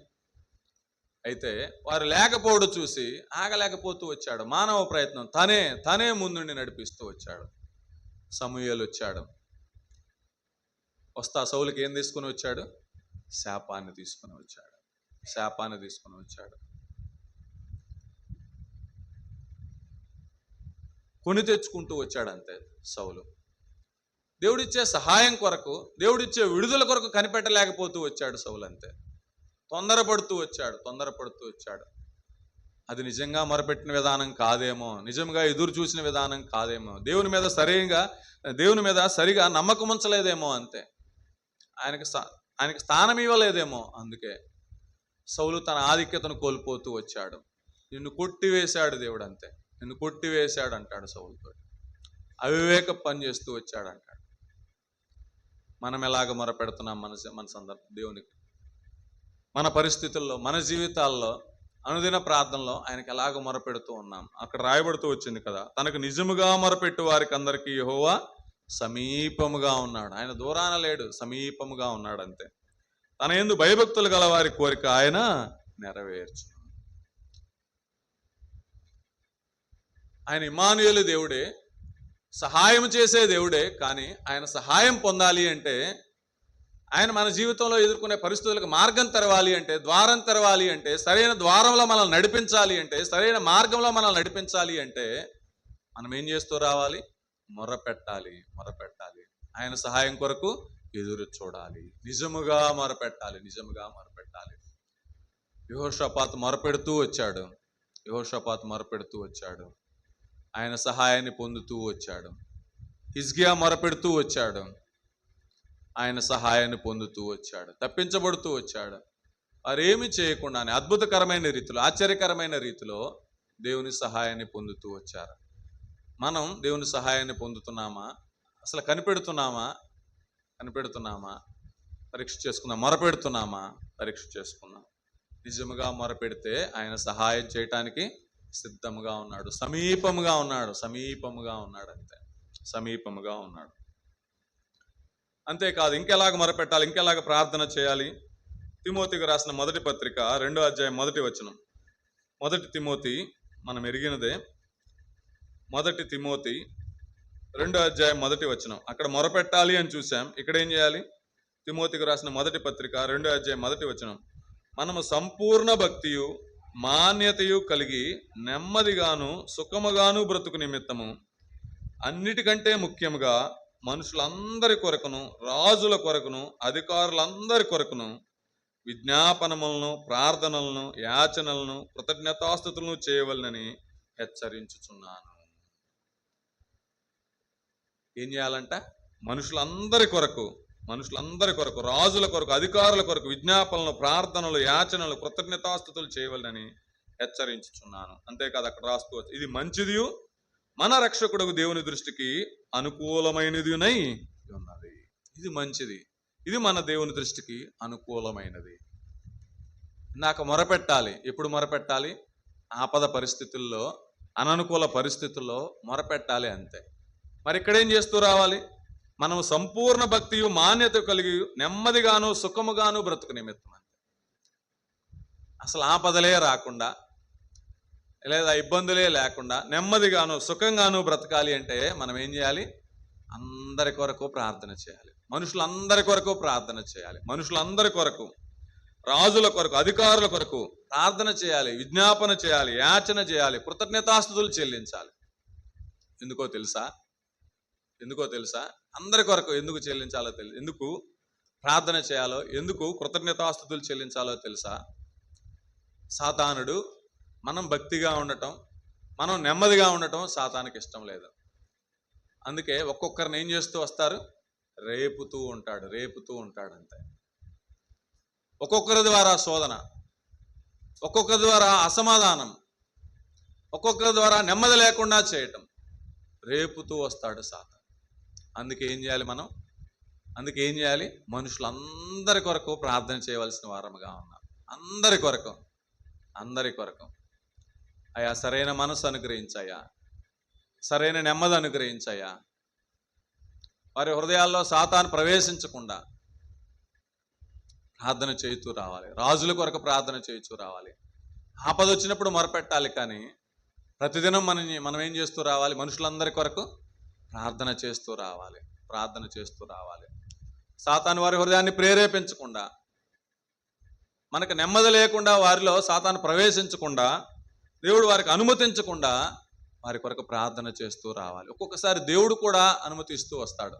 అయితే వారు లేకపోవడం చూసి ఆగలేకపోతూ వచ్చాడు. మానవ ప్రయత్నం తనే ముందుండి నడిపిస్తూ వచ్చాడు. సమూయేలు వచ్చాడు. సౌలుకి ఏం తీసుకుని వచ్చాడు? శాపాన్ని తీసుకుని వచ్చాడు. కొని తెచ్చుకుంటూ వచ్చాడు. అంతే. సౌలు దేవుడిచ్చే సహాయం కొరకు, దేవుడిచ్చే విడుదల కొరకు కనిపెట్టలేకపోతూ వచ్చాడు సౌలు. అంతే. తొందరపడుతూ వచ్చాడు. అది నిజంగా మొరపెట్టిన విధానం కాదేమో, నిజంగా ఎదురు చూసిన విధానం కాదేమో, దేవుని మీద సరిగా నమ్మకం ఉంచలేదేమో. అంతే. ఆయనకి స్థానం ఇవ్వలేదేమో. అందుకే సౌలు తన ఆధిక్యతను కోల్పోతూ వచ్చాడు. నిన్ను కొట్టివేశాడు దేవుడు. అంతే. నిన్ను కొట్టివేశాడు అంటాడు సౌలుతో. అవివేక పని చేస్తూ వచ్చాడు అంటాడు. మనం ఎలాగ మొరపెడుతున్నాం మన సందర్భం దేవునికి? మన పరిస్థితుల్లో, మన జీవితాల్లో, అనుదిన ప్రార్థనలో ఆయనకి ఎలాగ మొరపెడుతూ ఉన్నాం? అక్కడ రాయబడుతూ వచ్చింది కదా, తనకు నిజముగా మొరపెట్టు వారికి అందరికీ యెహోవా సమీపముగా ఉన్నాడు. ఆయన దూరాన లేడు, సమీపముగా ఉన్నాడు. అంతే. తన యందు భయభక్తులు గల వారి కోరిక ఆయన నెరవేర్చు. ఆయన ఇమ్మానుయేలు దేవుడే, సహాయం చేసే దేవుడే. కానీ ఆయన సహాయం పొందాలి అంటే, ఆయన మన జీవితంలో ఎదుర్కొనే పరిస్థితులకు మార్గం తెరవాలి అంటే, ద్వారం తెరవాలి అంటే, సరైన ద్వారంలో మనల్ని నడిపించాలి అంటే, సరైన మార్గంలో మనల్ని నడిపించాలి అంటే మనం ఏం చేస్తూ రావాలి? మొరపెట్టాలి. ఆయన సహాయం కొరకు ఎదురు చూడాలి. నిజముగా మొరపెట్టాలి. యెహోషాపాతు మొరపెడుతూ వచ్చాడు. యెహోషాపాతు మొరపెడుతూ వచ్చాడు, ఆయన సహాయాన్ని పొందుతూ వచ్చాడు. హిజ్కియా మొరపెడుతూ వచ్చాడు, ఆయన సహాయాన్ని పొందుతూ వచ్చాడు. తప్పించబడుతూ వచ్చాడు. వారేమి చేయకుండానే అద్భుతకరమైన రీతిలో, ఆశ్చర్యకరమైన రీతిలో దేవుని సహాయాన్ని పొందుతూ వచ్చారు. మనం దేవుని సహాయాన్ని పొందుతున్నామా? అసలు కనిపెడుతున్నామా? పరీక్ష చేసుకుందాం. మొరపెడుతున్నామా? పరీక్ష చేసుకుందాం. నిజముగా మొరపెడితే ఆయన సహాయం చేయటానికి సిద్ధంగా ఉన్నాడు, సమీపముగా ఉన్నాడు అంతే, సమీపముగా ఉన్నాడు. అంతేకాదు, ఇంకెలాగ మొరపెట్టాలి, ఇంకెలాగ ప్రార్థన చేయాలి? తిమోతికి రాసిన మొదటి పత్రిక 2వ అధ్యాయం 1వ వచనం. మొదటి తిమోతి మనం ఎరిగినదే. మొదటి తిమోతి 2వ అధ్యాయం 1వ వచనం. అక్కడ మొరపెట్టాలి అని చూసాం. ఇక్కడ ఏం చేయాలి? తిమోతికి రాసిన మొదటి పత్రిక 2వ అధ్యాయం 1వ వచనం. మనము సంపూర్ణ భక్తియు మాన్యతయు కలిగి నెమ్మదిగాను సుఖముగాను బ్రతుకు నిమిత్తము అన్నిటికంటే ముఖ్యముగా మనుషులందరి కొరకును, రాజుల కొరకును, అధికారులందరి కొరకును విజ్ఞాపనములను, ప్రార్థనలను, యాచనలను, కృతజ్ఞతాస్తుతులను చేయవలనని హెచ్చరించుచున్నాను. ఏం చేయాలంట? మనుషులందరి కొరకు, రాజుల కొరకు, అధికారుల కొరకు విజ్ఞాపనలు, ప్రార్థనలు, యాచనలు, కృతజ్ఞతాస్తుతులు చేయవలనని హెచ్చరించుచున్నాను. అంతేకాదు, అక్కడ రాస్తూ ఇది మంచిదియు మన రక్షకుడు దేవుని దృష్టికి అనుకూలమైనదినై ఉన్నది. ఇది మంచిది, ఇది మన దేవుని దృష్టికి అనుకూలమైనది. నాకు మొరపెట్టాలి. ఎప్పుడు మొరపెట్టాలి? ఆపద పరిస్థితుల్లో, అననుకూల పరిస్థితుల్లో మొరపెట్టాలి, అంతే. మరి ఇక్కడేం చేస్తూ రావాలి? మనం సంపూర్ణ భక్తియు మాన్యత కలిగి నెమ్మదిగాను సుఖముగాను బ్రతుకు నిమిత్తం, అంతే. అసలు ఆపదలే రాకుండా, లేదా ఇబ్బందులే లేకుండా నెమ్మదిగాను సుఖంగాను బ్రతకాలి అంటే మనం ఏం చేయాలి? అందరి కొరకు ప్రార్థన చేయాలి. మనుషులందరి కొరకు ప్రార్థన చేయాలి. మనుషులందరి కొరకు, రాజుల కొరకు, అధికారుల కొరకు ప్రార్థన చేయాలి, విజ్ఞాపన చేయాలి, యాచన చేయాలి, కృతజ్ఞతాస్తుతులు చెల్లించాలి. ఎందుకో తెలుసా? అందరి కొరకు ఎందుకు చెల్లించాలో తెలుసు. ఎందుకు ప్రార్థన చేయాలో, ఎందుకు కృతజ్ఞతాస్తుతులు చెల్లించాలో తెలుసా? సాతానుడు మనం భక్తిగా ఉండటం, మనం నెమ్మదిగా ఉండటం సాతానికి ఇష్టం లేదు. అందుకే ఒక్కొక్కరిని ఏం చేస్తూ వస్తారు? రేపుతూ ఉంటాడు అంతే. ఒక్కొక్కరి ద్వారా శోధన, ఒక్కొక్కరి ద్వారా అసమాధానం, ఒక్కొక్కరి ద్వారా నెమ్మది లేకుండా చేయటం, రేపుతూ వస్తాడు సాతాను. అందుకే ఏం చేయాలి? మనుషులందరి కొరకు ప్రార్థన చేయవలసిన వారముగా ఉన్నారు. అందరి కొరకు అయ్యా, సరైన మనసు అనుగ్రహించయ్యా, సరైన నెమ్మది అనుగ్రహించయ్యా. వారి హృదయాల్లో సాతాను ప్రవేశించకుండా ప్రార్థన చేయుతూ రావాలి. రాజుల కొరకు ప్రార్థన చేయుతూ రావాలి. ఆపద వచ్చినప్పుడు మొరపెట్టాలి, కానీ ప్రతిదినం మనం ఏం చేస్తూ రావాలి? మనుషులందరి కొరకు ప్రార్థన చేస్తూ రావాలి. సాతాను వారి హృదయాన్ని ప్రేరేపించకుండా, మనకు నెమ్మది లేకుండా, వారిలో సాతాను ప్రవేశించకుండా, దేవుడు వారికి అనుమతించకుండా వారి కొరకు ప్రార్థన చేస్తూ రావాలి. ఒక్కొక్కసారి దేవుడు కూడా అనుమతిస్తూ వస్తాడు.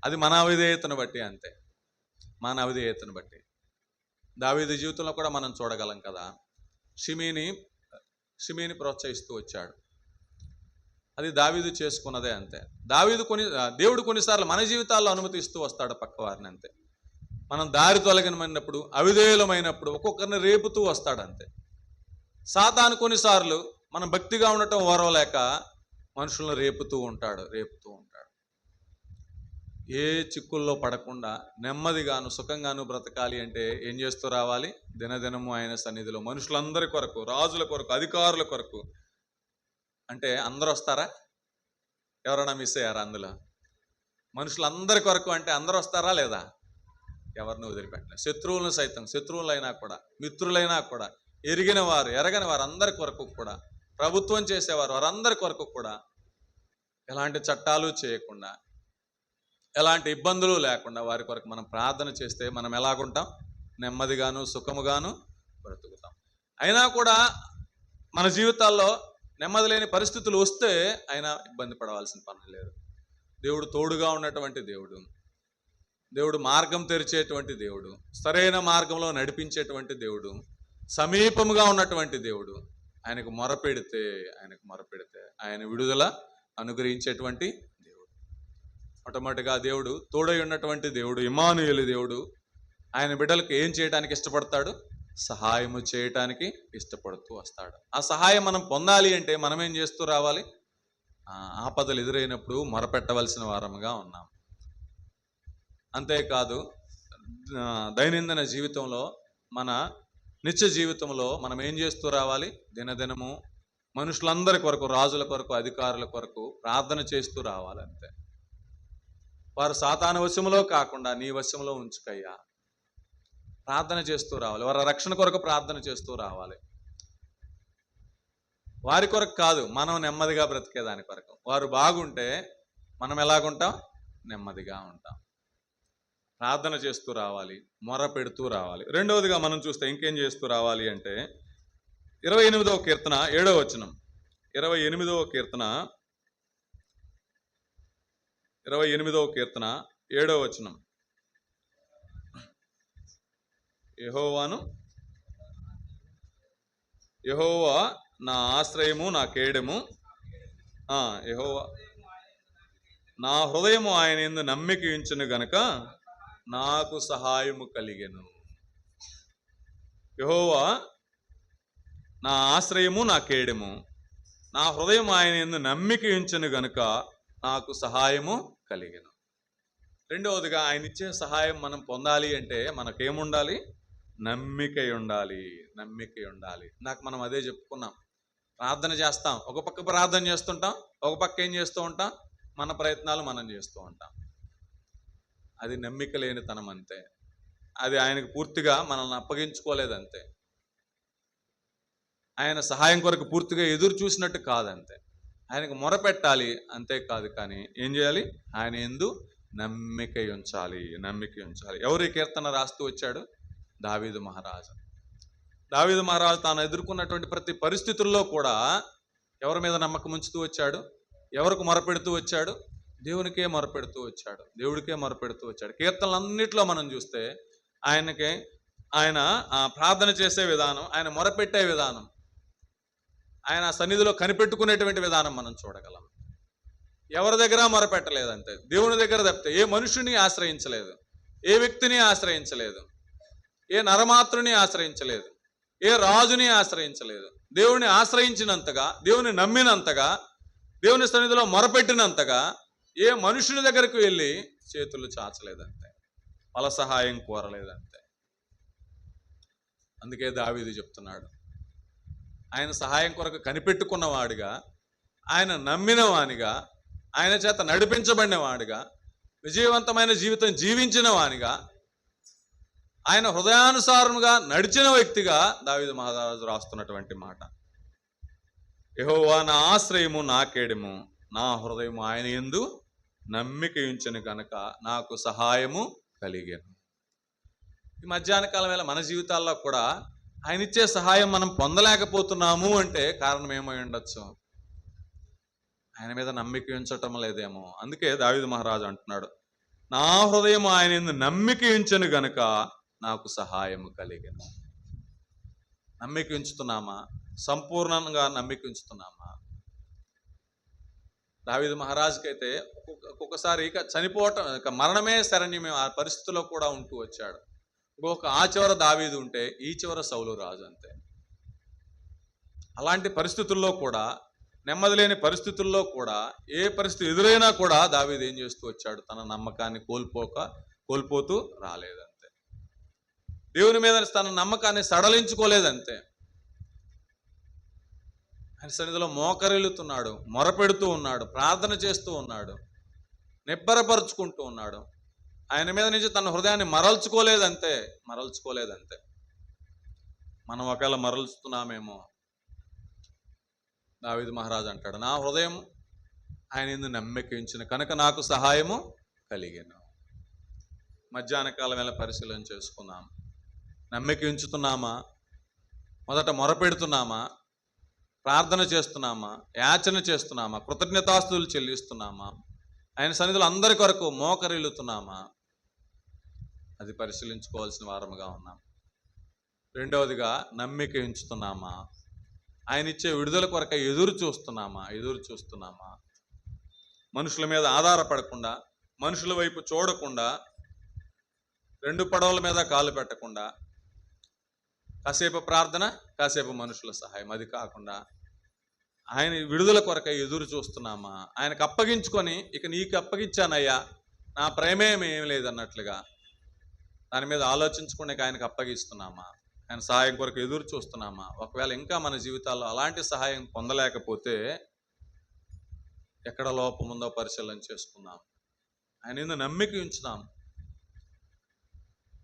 అది మన అవిధేయతను బట్టి, అంతే. మన అవిధేయతను బట్టి. దావీదు జీవితంలో కూడా మనం చూడగలం కదా. షిమీని ప్రోత్సహిస్తూ వచ్చాడు. అది దావీదు చేసుకున్నదే, అంతే. దేవుడు కొన్నిసార్లు మన జీవితాల్లో అనుమతిస్తూ వస్తాడు పక్క వారిని, అంతే. మనం దారి తొలగినప్పుడు, అవిధేయులమైనప్పుడు ఒక్కొక్కరిని రేపుతూ వస్తాడు, అంతే. సాతాను కొన్నిసార్లు మనం భక్తిగా ఉండటం ఓరవలేక మనుషులను రేపుతూ ఉంటాడు. ఏ చిక్కుల్లో పడకుండా నెమ్మదిగాను సుఖంగాను బ్రతకాలి అంటే ఏం చేస్తూ రావాలి? దినదినము ఆయన సన్నిధిలో మనుషులందరి కొరకు, రాజుల కొరకు, అధికారుల కొరకు. అంటే అందరూ వస్తారా? ఎవరైనా మిస్ అయ్యారా అందులో? మనుషులందరి కొరకు అంటే అందరూ వస్తారా లేదా? ఎవరిని వదిలిపెట్టలేదు. శత్రువులను సైతం, శత్రువులైనా కూడా, మిత్రులైనా కూడా, ఎరిగిన వారు, ఎరగని వారు అందరి కొరకు కూడా, ప్రభుత్వం చేసేవారు వారందరి కొరకు కూడా ఎలాంటి చట్టాలు చేయకుండా, ఎలాంటి ఇబ్బందులు లేకుండా వారి కొరకు మనం ప్రార్థన చేస్తే మనం ఎలాగుంటాం? నెమ్మదిగాను సుఖముగాను బ్రతుకుతాం. అయినా కూడా మన జీవితాల్లో నెమ్మది లేని పరిస్థితులు వస్తే అయినా ఇబ్బంది పడవలసిన పని లేదు. దేవుడు తోడుగా ఉన్నటువంటి దేవుడు మార్గం తెరిచేటువంటి దేవుడు, సరైన మార్గంలో నడిపించేటువంటి దేవుడు, సమీపముగా ఉన్నటువంటి దేవుడు. ఆయనకు మొరపెడితే ఆయన విడుదల అనుగ్రహించేటువంటి దేవుడు. మొట్టమొదటిగా దేవుడు తోడై ఉన్నటువంటి దేవుడు, ఇమ్మానుయేలు దేవుడు ఆయన బిడ్డలకు ఏం చేయడానికి ఇష్టపడతాడు? సహాయము చేయటానికి ఇష్టపడుతూ వస్తాడు. ఆ సహాయం మనం పొందాలి అంటే మనం ఏం చేస్తూ రావాలి? ఆపదలు ఎదురైనప్పుడు మొరపెట్టవలసిన వారముగా ఉన్నాం. అంతేకాదు దైనందిన జీవితంలో, మన నిత్య జీవితంలో మనం ఏం చేస్తూ రావాలి? దినదినము మనుషులందరి కొరకు, రాజుల కొరకు, అధికారుల కొరకు ప్రార్థన చేస్తూ రావాలి. అంతే. వారు సాతాను వశములో కాకుండా నీ వశంలో ఉంచుకయ్యా, ప్రార్థన చేస్తూ రావాలి. వారి రక్షణ కొరకు ప్రార్థన చేస్తూ రావాలి. వారి కొరకు కాదు, మనం నెమ్మదిగా బ్రతికేదాని కొరకు. వారు బాగుంటే మనం ఎలాగుంటాం? నెమ్మదిగా ఉంటాం. ప్రార్థన చేస్తూ రావాలి, మొర పెడుతూ రావాలి. రెండవదిగా మనం చూస్తే ఇంకేం చేస్తూ రావాలి అంటే 28వ కీర్తన 7వ వచనం. 28వ కీర్తన 7వ వచనం. యెహోవా నా ఆశ్రయము, నా కేడెము, యెహోవా నా హృదయము ఆయన యందు నమ్మిక ఉంచెను గనుక నాకు సహాయము కలిగెను. యెహోవా నా ఆశ్రయము, నా కేడెము, నా హృదయం ఆయన యందు నమ్మిక ఉంచెను గనుక నాకు సహాయము కలిగెను. రెండవదిగా ఆయన ఇచ్చే సహాయం మనం పొందాలి అంటే మనకేముండాలి? నమ్మిక ఉండాలి. నాకు మనం అదే చెప్పుకున్నాం. ప్రార్థన చేస్తాం, ఒక పక్క ప్రార్థన చేస్తుంటాం, ఒక పక్క ఏం చేస్తూ ఉంటాం? మన ప్రయత్నాలు మనం చేస్తూ ఉంటాం. అది నమ్మిక లేనితనం అంతే. అది ఆయనకు పూర్తిగా మనల్ని అప్పగించుకోలేదంతే. ఆయన సహాయం కొరకు పూర్తిగా ఎదురు చూసినట్టు కాదంతే. ఆయనకు మొరపెట్టాలి, అంతేకాదు. కానీ ఏం చేయాలి? ఆయన యందు నమ్మిక ఉంచాలి. ఎవరు ఈ కీర్తన రాస్తూ వచ్చాడు? దావీదు మహారాజు. తాను ఎదుర్కొన్నటువంటి ప్రతి పరిస్థితుల్లో కూడా ఎవరి మీద నమ్మకం ఉంచుతూ వచ్చాడు? ఎవరికి మొరపెడుతూ వచ్చాడు? దేవుడికే మొరపెడుతూ వచ్చాడు. కీర్తనలన్నిట్లో మనం చూస్తే ఆయన ప్రార్థన చేసే విధానం, ఆయన మొరపెట్టే విధానం, ఆయన సన్నిధిలో కనిపెట్టుకునేటువంటి విధానం మనం చూడగలం. ఎవరి దగ్గర మొరపెట్టలేదంతే. దేవుని దగ్గర తప్పితే ఏ మనుషుని ఆశ్రయించలేదు, ఏ వ్యక్తిని ఆశ్రయించలేదు, ఏ నరమాత్రుని ఆశ్రయించలేదు, ఏ రాజుని ఆశ్రయించలేదు. దేవుని ఆశ్రయించినంతగా, దేవుని నమ్మినంతగా, దేవుని సన్నిధిలో మొరపెట్టినంతగా ఏ మనుషుని దగ్గరకు వెళ్ళి చేతులు చాచలేదంతే, వాళ్ళ సహాయం కోరలేదంతే. అందుకే దావీదు చెప్తున్నాడు, ఆయన సహాయం కొరకు కనిపెట్టుకున్నవాడిగా, ఆయన నమ్మిన వానిగా, ఆయన చేత నడిపించబడిన వాడిగా, విజయవంతమైన జీవితం జీవించిన వానిగా, ఆయన హృదయానుసారముగా నడిచిన వ్యక్తిగా దావీదు మహారాజు రాస్తున్నటువంటి మాట. యెహోవా నా ఆశ్రయము, నా కేడెము, నా హృదయము ఆయన యందు నమ్మిక ఉంచెను గనుక నాకు సహాయము కలిగెను. ఈ మధ్యాహ్న కాలం వేళ మన జీవితాల్లో కూడా ఆయన ఇచ్చే సహాయం మనం పొందలేకపోతున్నాము అంటే కారణం ఏమై ఉండొచ్చు? ఆయన మీద నమ్మిక ఉంచటం లేదేమో. అందుకే దావీదు మహారాజు అంటున్నాడు, నా హృదయం ఆయన యందు నమ్మిక ఉంచెను గనుక నాకు సహాయము కలిగెను. నమ్మిక ఉంచుతున్నామా? సంపూర్ణంగా నమ్మిక ఉంచుతున్నామా? దావీదు మహారాజుకి అయితే ఒక్కొక్కసారి చనిపోవటం, మరణమే శరణ్యమే ఆ పరిస్థితిలో కూడా ఉంటూ వచ్చాడు. ఇంకొక ఆ చివర దావీదు ఉంటే ఈ చివర సౌలు రాజు అంతే. అలాంటి పరిస్థితుల్లో కూడా, నెమ్మది లేని పరిస్థితుల్లో కూడా, ఏ పరిస్థితి ఎదురైనా కూడా దావీదు ఏం చేస్తూ వచ్చాడు? తన నమ్మకాన్ని కోల్పోతూ రాలేదంతే. దేవుని మీద తన నమ్మకాన్ని సడలించుకోలేదంతే. ఆయన సన్నిధిలో మోకరిల్లుతున్నాడు, మొరపెడుతూ ఉన్నాడు, ప్రార్థన చేస్తూ ఉన్నాడు, నిబ్బరపరుచుకుంటూ ఉన్నాడు. ఆయన మీద నుంచి తన హృదయాన్ని మరల్చుకోలేదంతే. మనం ఒకవేళ మరల్చుతున్నామేమో. దావీదు మహారాజు అంటాడు, నా హృదయం ఆయన యందు నమ్మిక ఉంచెను కనుక నాకు సహాయము కలిగెను. మధ్యాహ్న కాలం వేళ పరిశీలన చేసుకుందాం. నమ్మిక ఉంచుతున్నామా? మొదట మొరపెడుతున్నామా? ప్రార్థన చేస్తున్నామా? యాచన చేస్తున్నామా? కృతజ్ఞతాస్తుతులు చెల్లిస్తున్నామా? ఆయన సన్నిధిలో అందరి కొరకు మోకరిల్లుతున్నామా? అది పరిశీలించుకోవాల్సిన వారముగా ఉన్నాం. రెండవదిగా నమ్మిక ఉంచుతున్నామా? ఆయన ఇచ్చే విడుదల కొరకై ఎదురు చూస్తున్నామా? మనుషుల మీద ఆధారపడకుండా, మనుషుల వైపు చూడకుండా, రెండు పడవల మీద కాలు పెట్టకుండా, కాసేపు ప్రార్థన, కాసేపు మనుషుల సహాయం, అది కాకుండా ఆయన విడుదల కొరకై ఎదురు చూస్తున్నామా? ఆయనకు అప్పగించుకొని, ఇక నీకు అప్పగించానయ్యా, నా ప్రేమేమీ ఏం లేదన్నట్లుగా దాని మీద ఆలోచించకుండా ఆయనకు అప్పగిస్తున్నామా? ఆయన సహాయం కొరకు ఎదురు చూస్తున్నామా? ఒకవేళ ఇంకా మన జీవితాల్లో అలాంటి సహాయం పొందలేకపోతే ఎక్కడ లోపం ఉందో పరిశీలన చేసుకుందాం. ఆయన మీద నమ్మిక ఉంచుదాం.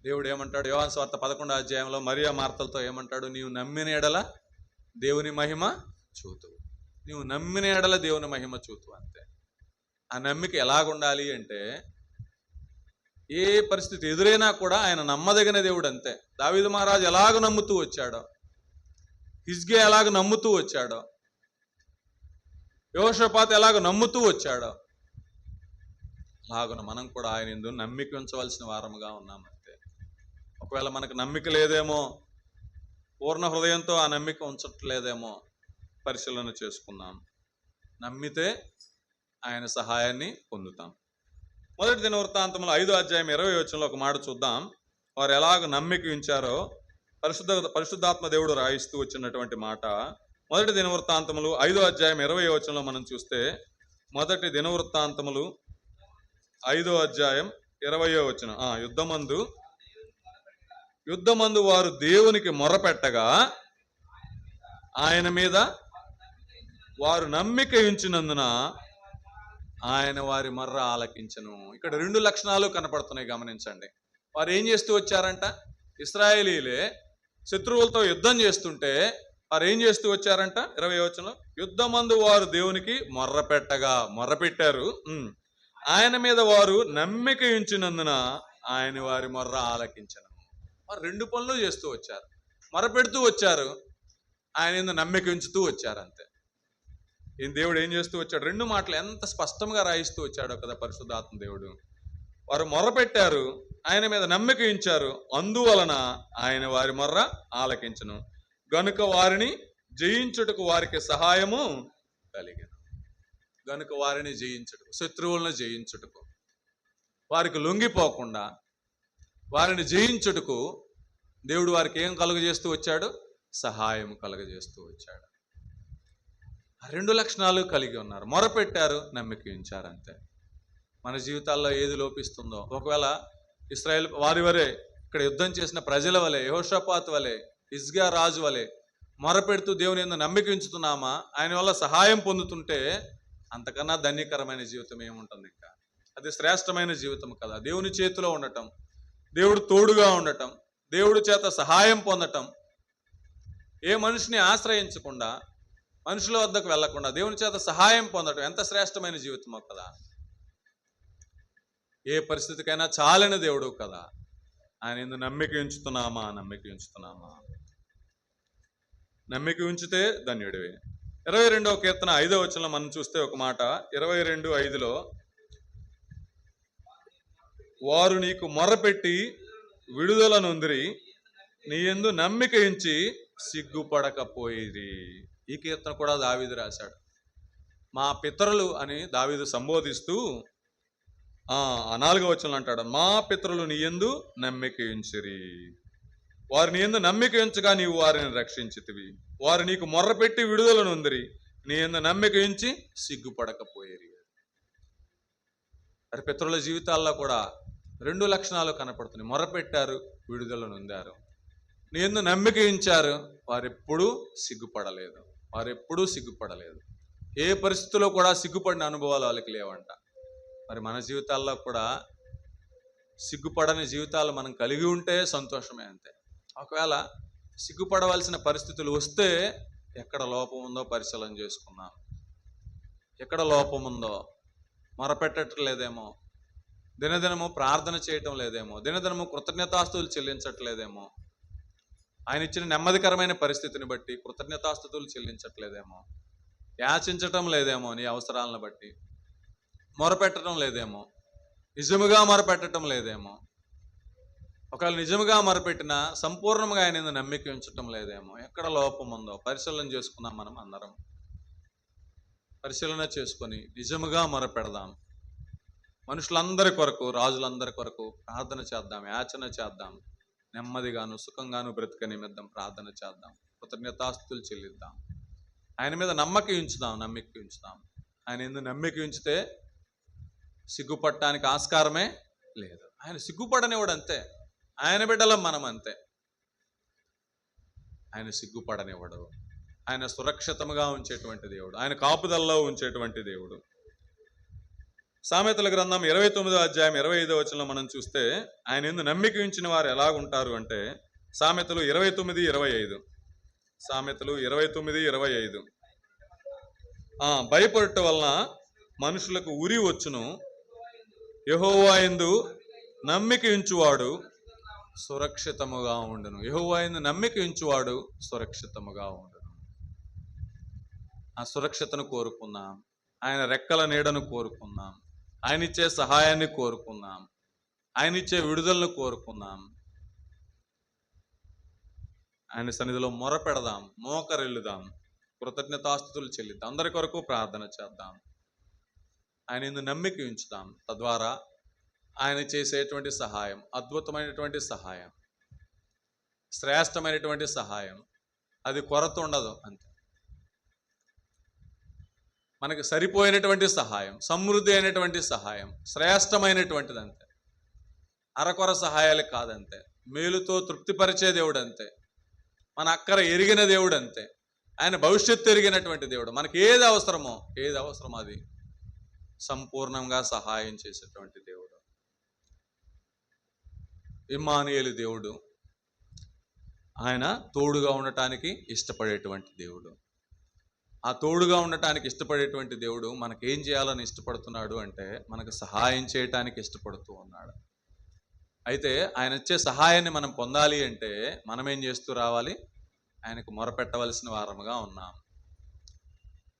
దేవుడు ఏమంటాడు? యోహాను సువార్త 11వ అధ్యాయంలో మరియా మార్తలతో ఏమంటాడు? నీవు నమ్మిన ఎడల దేవుని మహిమ చూతువు. నీవు నమ్మిన ఎడల దేవుని మహిమ చూతువు. అంతే. ఆ నమ్మిక ఎలాగుండాలి అంటే, ఏ పరిస్థితి ఎదురైనా కూడా ఆయన నమ్మదగిన దేవుడు. అంతే. దావీదు మహారాజు ఎలాగ నమ్ముతూ వచ్చాడో, హిజ్కియా ఎలాగ నమ్ముతూ వచ్చాడో, యెహోషాపాతు ఎలాగ నమ్ముతూ వచ్చాడో, అలాగున మనం కూడా ఆయన యందు నమ్మిక ఉంచవలసిన వారముగా ఉన్నామంతే. ఒకవేళ మనకు నమ్మిక లేదేమో, పూర్ణ హృదయంతో ఆ నమ్మిక ఉంచట్లేదేమో పరిశీలన చేసుకుందాం. నమ్మితే ఆయన సహాయాన్ని పొందుతాం. మొదటి దినవృత్తాంతములు 5వ అధ్యాయం 20వ వచనంలో ఒక మాట చూద్దాం. వారు ఎలాగ నమ్మిక ఉంచారో పరిశుద్ధాత్మ దేవుడు రాయిస్తూ వచ్చినటువంటి మాట. మొదటి దినవృత్తాంతములు 5వ అధ్యాయం 20వ వచనంలో మనం చూస్తే, మొదటి దినవృత్తాంతములు 5వ అధ్యాయం 20వ వచనం. యుద్ధమందు వారు దేవునికి మొరపెట్టగా ఆయన మీద వారు నమ్మిక ఉంచినందున ఆయన వారి మర్ర ఆలకించను. ఇక్కడ రెండు లక్షణాలు కనపడుతున్నాయి, గమనించండి. వారు ఏం చేస్తూ వచ్చారంట? ఇశ్రాయేలీలే శత్రువులతో యుద్ధం చేస్తుంటే వారు ఏం చేస్తూ వచ్చారంట? 20వ వచనంలో, యుద్ధమందు వారు దేవునికి మొర్రపెట్టారు. ఆయన మీద వారు నమ్మిక ఉంచినందున ఆయన వారి మొర్ర ఆలకించను. వారు రెండు పనులు చేస్తూ వచ్చారు. మొరపెడుతూ వచ్చారు, ఆయన మీద నమ్మిక ఉంచుతూ వచ్చారు. అంతే. ఈ దేవుడు ఏం చేస్తూ వచ్చాడు? రెండు మాటలు ఎంత స్పష్టంగా రాయిస్తూ వచ్చాడో కదా పరిశుద్ధాత్మ దేవుడు. వారు మొర్రపెట్టారు, ఆయన మీద నమ్మిక ఉంచారు, అందువలన ఆయన వారి మొర్ర ఆలకించను. గనుక వారిని జయించుటకు వారికి సహాయము కలిగెను. గనుక వారిని జయించుటకు, శత్రువులను జయించుటకు, వారికి లొంగిపోకుండా వారిని జయించుటకు దేవుడు వారికి ఏం కలుగజేస్తూ వచ్చాడు? సహాయం కలుగజేస్తూ వచ్చాడు. ఆ రెండు లక్షణాలు కలిగి ఉన్నారు. మొరపెట్టారు, నమ్మిక ఉంచారు. అంతే. మన జీవితాల్లో ఏది లోపిస్తుందో, ఒకవేళ ఇశ్రాయేల్ వారి వలె, ఇక్కడ యుద్ధం చేసిన ప్రజల వలె, యెహోషాపాతు వలె, హిజ్కియా రాజు వలె మొరపెడుతూ దేవుని యందు నమ్మిక ఉంచుతున్నామా, ఆయన వల్ల సహాయం పొందుతుంటే అంతకన్నా ధన్యకరమైన జీవితం ఏముంటుంది? ఇంకా అది శ్రేష్టమైన జీవితం కదా. దేవుని చేతిలో ఉండటం, దేవుడు తోడుగా ఉండటం, దేవుడి చేత సహాయం పొందటం, ఏ మనిషిని ఆశ్రయించకుండా, మనుషుల వద్దకు వెళ్లకుండా దేవుని చేత సహాయం పొందటం ఎంత శ్రేష్టమైన జీవితమో కదా. ఏ పరిస్థితికైనా చాలని దేవుడు కదా. ఆయన యందు నమ్మిక ఉంచుతున్నామా? నమ్మిక ఉంచితే ధన్యుడివి. 22వ కీర్తన 5వ వచనంలో మనం చూస్తే ఒక మాట, 22:5లో, వారు నీకు మొర్రపెట్టి విడుదల నొందిరి, నీ యందు నమ్మిక ఉంచి సిగ్గుపడకపోయిరి. ఈ కీర్తన కూడా దావీదు రాశాడు. మా పితరులు అని దావీదు సంబోధిస్తూ 4వ వచనంలో అంటాడు, మా పితరులు నీ యందు నమ్మిక ఉంచిరి, వారు నీ యందు నమ్మిక ఉంచగా నీవు వారిని రక్షించితివి. వారు నీకు మొర్రపెట్టి విడుదల నొందిరి, నీ యందు నమ్మిక ఉంచి సిగ్గుపడకపోయిరి. మరి పితరుల జీవితాల్లో కూడా రెండు లక్షణాలు కనపడుతున్నాయి. మొర్రపెట్టారు, విడుదల నొందారు. నీ యందు నమ్మిక ఉంచారు, వారెప్పుడూ సిగ్గుపడలేదు. ఏ పరిస్థితుల్లో కూడా సిగ్గుపడిన అనుభవాలు వాళ్ళకి లేవంట. మరి మన జీవితాల్లో కూడా సిగ్గుపడని జీవితాలు మనం కలిగి ఉంటే సంతోషమే. అంతే. ఒకవేళ సిగ్గుపడవలసిన పరిస్థితులు వస్తే ఎక్కడ లోపం ఉందో పరిశీలన చేసుకున్నాం. ఎక్కడ లోపం ఉందో, మొరపెట్టట్లేదేమో, దినదినము ప్రార్థన చేయటం లేదేమో, దినదినము కృతజ్ఞతాస్తుతులు చెల్లించట్లేదేమో, ఆయన ఇచ్చిన నెమ్మదికరమైన పరిస్థితిని బట్టి కృతజ్ఞతాస్తుతులు చెల్లించట్లేదేమో, యాచించటం లేదేమో, నీ అవసరాలను బట్టి మొరపెట్టడం లేదేమో, నిజముగా మొరపెట్టడం లేదేమో. ఒకవేళ నిజముగా మొరపెట్టినా సంపూర్ణంగా ఆయన యందు నమ్మిక ఉంచటం లేదేమో, ఎక్కడ లోపం ఉందో పరిశీలన చేసుకుందాం. మనం అందరం పరిశీలన చేసుకొని నిజముగా మొరపెడదాం. మనుషులందరి కొరకు, రాజులందరి కొరకు ప్రార్థన చేద్దాం, యాచన చేద్దాం. నెమ్మదిగాను సుఖంగాను బ్రతిక నిమిత్తం ప్రార్థన చేద్దాం. కృతజ్ఞతాస్తుతులు చెల్లిద్దాం. ఆయన మీద నమ్మక ఉంచుదాం. ఆయన యందు నమ్మిక ఉంచితే సిగ్గుపడటానికి ఆస్కారమే లేదు. ఆయన సిగ్గుపడనివాడు అంతే. ఆయన బిడ్డలం మనం అంతే. ఆయన సిగ్గుపడనివ్వడు. ఆయన సురక్షితముగా ఉంచేటువంటి దేవుడు, ఆయన కాపుదల్లో ఉంచేటువంటి దేవుడు. సామెతల గ్రంథం 29వ అధ్యాయం 25వ వచనంలో మనం చూస్తే ఆయన యందు నమ్మిక ఉంచిన వారు ఎలాగుంటారు అంటే, సామెతలు 29:25. సామెతలు 29:25. భయపడట వలన మనుషులకు ఉరి వచ్చును, యెహోవా యందు నమ్మిక ఉంచువాడు సురక్షితముగా ఉండును. యెహోవా యందు నమ్మిక ఉంచువాడు సురక్షితముగా ఉండును. ఆ సురక్షతను కోరుకుందాం. ఆయన రెక్కల నీడను కోరుకుందాం. ఆయన ఇచ్చే సహాయాన్ని కోరుకుందాం. ఆయన ఇచ్చే విడుదలను కోరుకుందాం. ఆయన సన్నిధిలో మొరపెడదాం, మోకరిల్లుదాం, కృతజ్ఞతాస్తుతులు చెల్లిద్దాం. అందరి కొరకు ప్రార్థన చేద్దాం. ఆయన యందు నమ్మిక ఉంచుదాం. తద్వారా ఆయన చేసేటువంటి సహాయం అద్భుతమైనటువంటి సహాయం, శ్రేష్టమైనటువంటి సహాయం, అది కొరత ఉండదు. అంతే. మనకి సరిపోయినటువంటి సహాయం, సమృద్ధి అయినటువంటి సహాయం, శ్రేష్టమైనటువంటిది అంతే. అరకొర సహాయాలు కాదంతే. మేలుతో తృప్తిపరిచే దేవుడు అంతే. మన అక్కర ఎరిగిన దేవుడు అంతే. ఆయన భవిష్యత్తు ఎరిగినటువంటి దేవుడు. మనకి ఏది అవసరమో అది సంపూర్ణంగా సహాయం చేసేటువంటి దేవుడు. ఇమ్మానుయేలు దేవుడు. ఆయన తోడుగా ఉండటానికి ఇష్టపడేటువంటి దేవుడు. ఆ తోడుగా ఉండటానికి ఇష్టపడేటువంటి దేవుడు మనకేం చేయాలని ఇష్టపడుతున్నాడు అంటే, మనకు సహాయం చేయటానికి ఇష్టపడుతూ ఉన్నాడు. అయితే ఆయన ఇచ్చే సహాయాన్ని మనం పొందాలి అంటే మనం ఏం చేస్తూ రావాలి? ఆయనకు మొరపెట్టవలసిన వారముగా ఉన్నాం.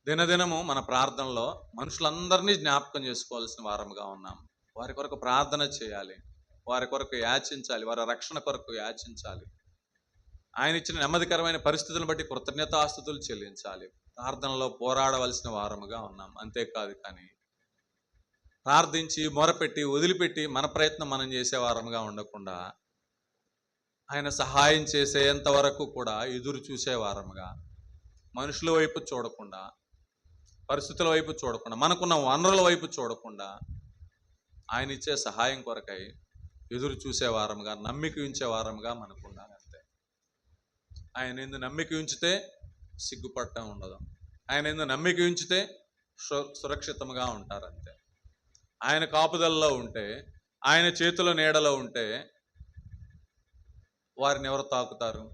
దినదినము మన ప్రార్థనలో మనుషులందరినీ జ్ఞాపకం చేసుకోవాల్సిన వారముగా ఉన్నాం. వారి కొరకు ప్రార్థన చేయాలి, వారి కొరకు యాచించాలి, వారి రక్షణ కొరకు యాచించాలి. ఆయన ఇచ్చిన నెమ్మదికరమైన పరిస్థితులను బట్టి కృతజ్ఞతాస్తుతులు చెల్లించాలి. ప్రార్థనలో పోరాడవలసిన వారముగా ఉన్నాం. అంతేకాదు కానీ ప్రార్థించి మొరపెట్టి వదిలిపెట్టి మన ప్రయత్నం మనం చేసే వారముగా ఉండకుండా, ఆయన సహాయం చేసేంత వరకు కూడా ఎదురు చూసే వారముగా, మనుషుల వైపు చూడకుండా, పరిస్థితుల వైపు చూడకుండా, మనకున్న వనరుల వైపు చూడకుండా, ఆయన ఇచ్చే సహాయం కొరకై ఎదురు చూసే వారముగా, నమ్మిక ఉంచే వారముగా మనకు ఉండాలి. అంతే. ఆయన యందు నమ్మిక ఉంచితే సిగ్గుపడటం ఉండదు. ఆయన యందు నమ్మిక ఉంచితే సురక్షితంగా ఉంటారు. అంతే. ఆయన కాపుదలలో ఉంటే, ఆయన చేతుల నీడలో ఉంటే వారిని ఎవరు తాకుతారు?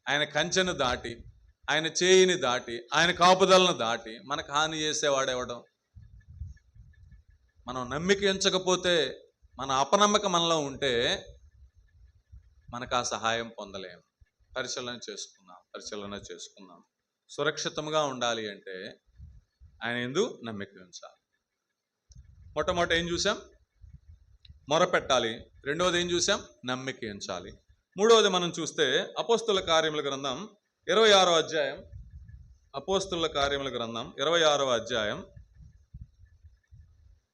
ఆయన కంచెను దాటి, ఆయన చేయిని దాటి, ఆయన కాపుదలను దాటి మనకు హాని చేసేవాడెవడం? మనం నమ్మిక ఉంచకపోతే, మన అపనమ్మకం మనలో ఉంటే మనకు ఆ సహాయం పొందలేము. పరిశీలన చేసుకుందాం. సురక్షితంగా ఉండాలి అంటే ఆయన యందు నమ్మిక ఉంచాలి. మొట్టమొదటి ఏం చూసాం? మొరపెట్టాలి. రెండవది ఏం చూసాం? నమ్మిక ఉంచాలి. మూడవది మనం చూస్తే అపోస్తుల కార్యముల గ్రంథం 26వ అధ్యాయం. అపోస్తుల కార్యముల గ్రంథం 26వ అధ్యాయం.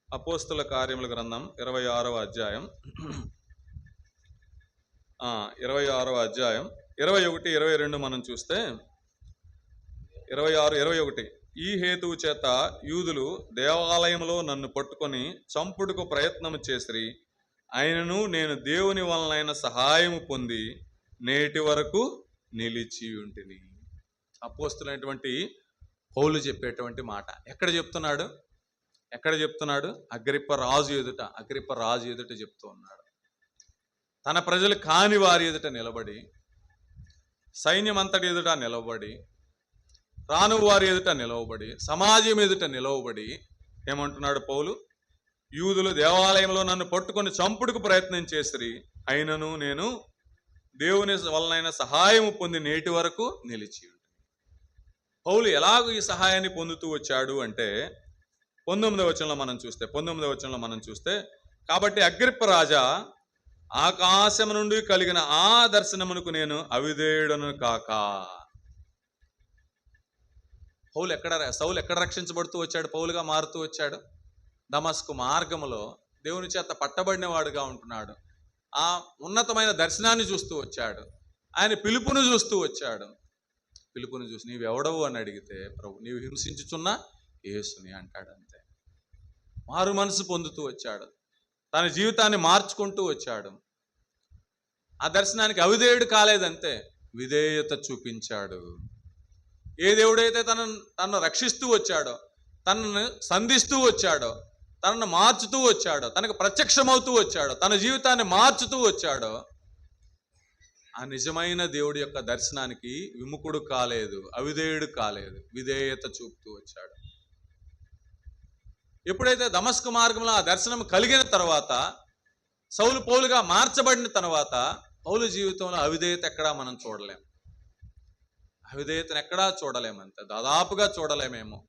అపోస్తుల కార్యముల గ్రంథం 26వ అధ్యాయం 26వ అధ్యాయం 21, 22 మనం చూస్తే 26, 21 ఈ హేతువు చేత యూదులు దేవాలయంలో నన్ను పట్టుకొని చంపుడుకు ప్రయత్నము చేసిరి. ఆయనను నేను దేవుని వలనైన సహాయము పొంది నేటి వరకు నిలిచి ఉంటిని. అపోస్తులైనటువంటి పౌలు చెప్పేటువంటి మాట ఎక్కడ చెప్తున్నాడు? అగ్రిప్ప రాజు ఎదుట చెప్తూ ఉన్నాడు. తన ప్రజలు కాని వారి ఎదుట నిలబడి, సైన్యం అంతటి ఎదుట నిలవబడి, రాను వారి ఎదుట నిలవబడి, సమాజం ఎదుట నిలవబడి ఏమంటున్నాడు పౌలు? యూదులు దేవాలయంలో నన్ను పట్టుకొని చంపుడుకు ప్రయత్నం చేసిరి, అయినను నేను దేవుని వలనైన సహాయము పొంది నేటి వరకు నిలిచి ఉంటుంది. పౌలు ఎలాగూ ఈ సహాయాన్ని పొందుతూ వచ్చాడు అంటే 19వ వచనంలో మనం చూస్తే కాబట్టి అగ్రిప్ప రాజా, ఆకాశము నుండి కలిగిన ఆ దర్శనమునకు నేను అవిధేయుడను కాక. సౌలు ఎక్కడ రక్షించబడుతూ వచ్చాడు, పౌలుగా మారుతూ వచ్చాడు? దమస్కు మార్గములో దేవుని చేత పట్టబడిన వాడుగా ఉంటున్నాడు. ఆ ఉన్నతమైన దర్శనాన్ని చూస్తూ వచ్చాడు. ఆయన పిలుపును చూస్తూ వచ్చాడు. పిలుపును చూసి నీవెవడవు అని అడిగితే, ప్రభు నీవు హింసించుచున్న యేసుని అంటాడు. అంతే. మారు మనసు పొందుతూ వచ్చాడు. తన జీవితాన్ని మార్చుకుంటూ వచ్చాడు. ఆ దర్శనానికి అవిధేయుడు కాలేదంతే, విధేయత చూపించాడు. ఏ దేవుడైతే తనను రక్షిస్తూ వచ్చాడో, తనను సంధిస్తూ వచ్చాడో, తనను మార్చుతూ వచ్చాడో, తనకు ప్రత్యక్షమవుతూ వచ్చాడో, తన జీవితాన్ని మార్చుతూ వచ్చాడో, ఆ నిజమైన దేవుడి యొక్క దర్శనానికి విముఖుడు కాలేదు, అవిధేయుడు కాలేదు, విధేయత చూపుతూ వచ్చాడు. ఎప్పుడైతే దమస్కు మార్గంలో ఆ దర్శనం కలిగిన తర్వాత, సౌలు పౌలుగా మార్చబడిన తర్వాత, పౌలు జీవితంలో అవిధేయత ఎక్కడా మనం చూడలేం. అవిధేయతను ఎక్కడా చూడలేమంతే, దాదాపుగా చూడలేమేమో.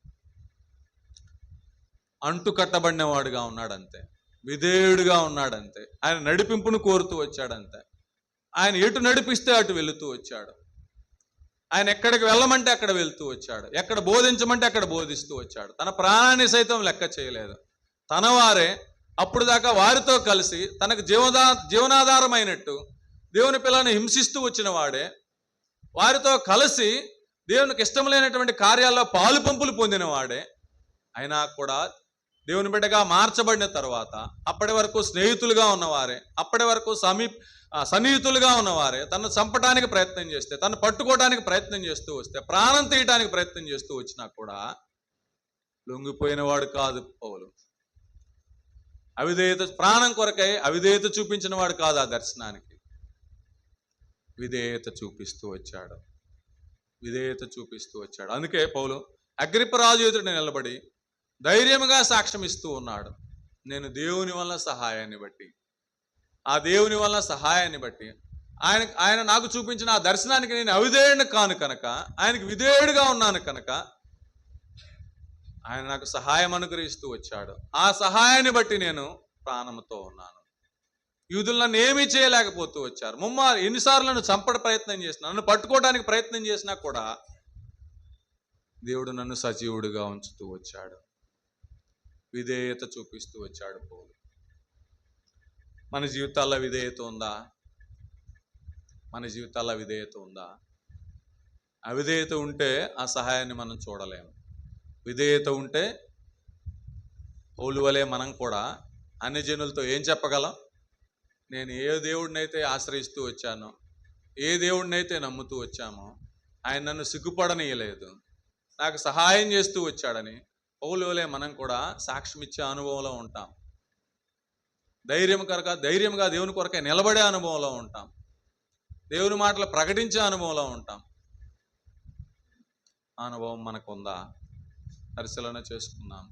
అంటు కట్టబడిన వాడుగా ఉన్నాడంతే, విధేయుడిగా ఉన్నాడంతే, ఆయన నడిపింపును కోరుతూ వచ్చాడంతే. ఆయన ఎటు నడిపిస్తే అటు వెళుతూ వచ్చాడు. ఆయన ఎక్కడికి వెళ్ళమంటే అక్కడ వెళ్తూ వచ్చాడు. ఎక్కడ బోధించమంటే అక్కడ బోధిస్తూ వచ్చాడు. తన ప్రాణాన్ని సైతం లెక్క చేయలేదు. తన వారే అప్పుడు దాకా వారితో కలిసి తనకు జీవనాధారమైనట్టు దేవుని పిల్లని హింసిస్తూ వచ్చిన వాడే, వారితో కలిసి దేవునికి ఇష్టం లేనటువంటి కార్యాల్లో పాలు పంపులు పొందిన వాడే, అయినా కూడా దేవుని బిడ్డగా మార్చబడిన తర్వాత అప్పటి వరకు స్నేహితులుగా ఉన్నవారే, అప్పటి వరకు సన్నిహితులుగా ఉన్నవారే తనను చంపడానికి ప్రయత్నం చేస్తే, తను పట్టుకోవడానికి ప్రయత్నం చేస్తూ వస్తే, ప్రాణం తీయడానికి ప్రయత్నం చేస్తూ వచ్చినా కూడా లొంగిపోయిన వాడు కాదు పౌలు. అవిధేయత, ప్రాణం కొరకై అవిధేయత చూపించిన వాడు కాదు. ఆ దర్శనానికి విధేయత చూపిస్తూ వచ్చాడు. విధేయత చూపిస్తూ వచ్చాడు. అందుకే పౌలు అగ్రిప్ప రాజు ఎదుట నిలబడి ధైర్యంగా సాక్ష్యం ఇస్తూ ఉన్నాడు. నేను దేవుని వల్ల సహాయాన్ని బట్టి, ఆ దేవుని వల్ల సహాయాన్ని బట్టి, ఆయన నాకు చూపించిన ఆ దర్శనానికి నేను అవిధేయుడిని కాను కనుక, ఆయనకి విధేయుడిగా ఉన్నాను కనుక ఆయన నాకు సహాయం అనుగ్రహిస్తూ వచ్చాడు. ఆ సహాయాన్ని బట్టి నేను ప్రాణంతో ఉన్నాను. యూదులు నన్ను ఏమీ చేయలేకపోతూ వచ్చారు. ఎన్నిసార్లు నన్ను చంపడ ప్రయత్నం చేసినా, నన్ను పట్టుకోవడానికి ప్రయత్నం చేసినా కూడా దేవుడు నన్ను సజీవుడిగా ఉంచుతూ వచ్చాడు. విధేయత చూపిస్తూ వచ్చాడు పౌలు. మన జీవితాల్లో విధేయత ఉందా? మన జీవితాల్లో విధేయత ఉందా? అవిధేయత ఉంటే ఆ సహాయాన్ని మనం చూడలేము. విధేయత ఉంటే పౌలు వలె మనం కూడా అన్ని జనులతో ఏం చెప్పగలం? నేను ఏ దేవుడినైతే ఆశ్రయిస్తూ వచ్చానో, ఏ దేవుడినైతే నమ్ముతూ వచ్చామో, ఆయన నన్ను సిగ్గుపడనీయలేదు, నాకు సహాయం చేస్తూ వచ్చాడని పౌలు వలె మనం కూడా సాక్ష్యం ఇచ్చే అనుభవంలో ఉంటాం. ధైర్యంగా దేవుని కొరకే నిలబడే అనుభవంలో ఉంటాం. దేవుని మాటలు ప్రకటించే అనుభవంలో ఉంటాం. అనుభవం మనకుందా? పరిశీలన చేసుకుందాం.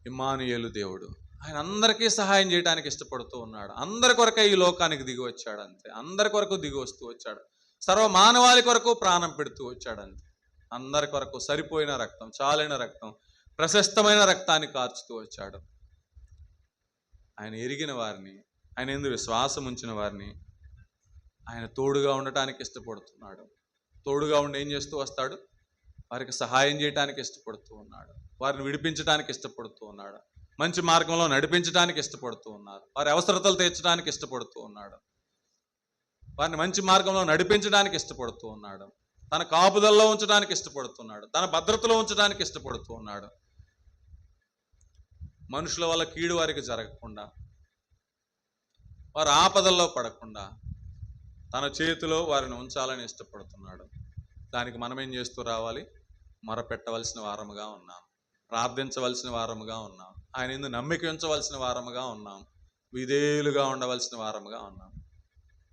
ఇమ్మానుయేలు దేవుడు, ఆయన అందరికీ సహాయం చేయడానికి ఇష్టపడుతూ ఉన్నాడు. అందరి కొరకే ఈ లోకానికి దిగి వచ్చాడు అంతే. అందరి కొరకు దిగి వస్తూ వచ్చాడు. సర్వ మానవాళి కొరకు ప్రాణం పెడుతూ వచ్చాడు అంతే. అందరి కొరకు సరిపోయిన రక్తం, చాలైన రక్తం, ప్రశస్తమైన రక్తాన్ని కార్చుతూ వచ్చాడు. ఆయన ఎరిగిన వారిని, ఆయన యందు విశ్వాసం ఉంచిన వారిని ఆయన తోడుగా ఉండటానికి ఇష్టపడుతున్నాడు. తోడుగా ఉండి ఏం చేస్తూ వస్తాడు? వారికి సహాయం చేయడానికి ఇష్టపడుతూ ఉన్నాడు. వారిని విడిపించడానికి ఇష్టపడుతూ ఉన్నాడు. మంచి మార్గంలో నడిపించడానికి ఇష్టపడుతూ ఉన్నారు. వారి అవసరతలు తీర్చడానికి ఇష్టపడుతూ ఉన్నాడు. వారిని మంచి మార్గంలో నడిపించడానికి ఇష్టపడుతూ ఉన్నాడు. తన కాపుదల్లో ఉంచడానికి ఇష్టపడుతున్నాడు. తన భద్రతలో ఉంచడానికి ఇష్టపడుతూ ఉన్నాడు. మనుషుల వల్ల కీడు వారికి జరగకుండా, వారు ఆపదల్లో పడకుండా తన చేతిలో వారిని ఉంచాలని ఇష్టపడుతున్నాడు. దానికి మనం ఏం చేస్తూ రావాలి? మొరపెట్టవలసిన వారముగా ఉన్నాం, ప్రార్థించవలసిన వారముగా ఉన్నాం, ఆయన యందు నమ్మిక ఉంచవలసిన వారముగా ఉన్నాం, విధేయులుగా ఉండవలసిన వారముగా ఉన్నాం.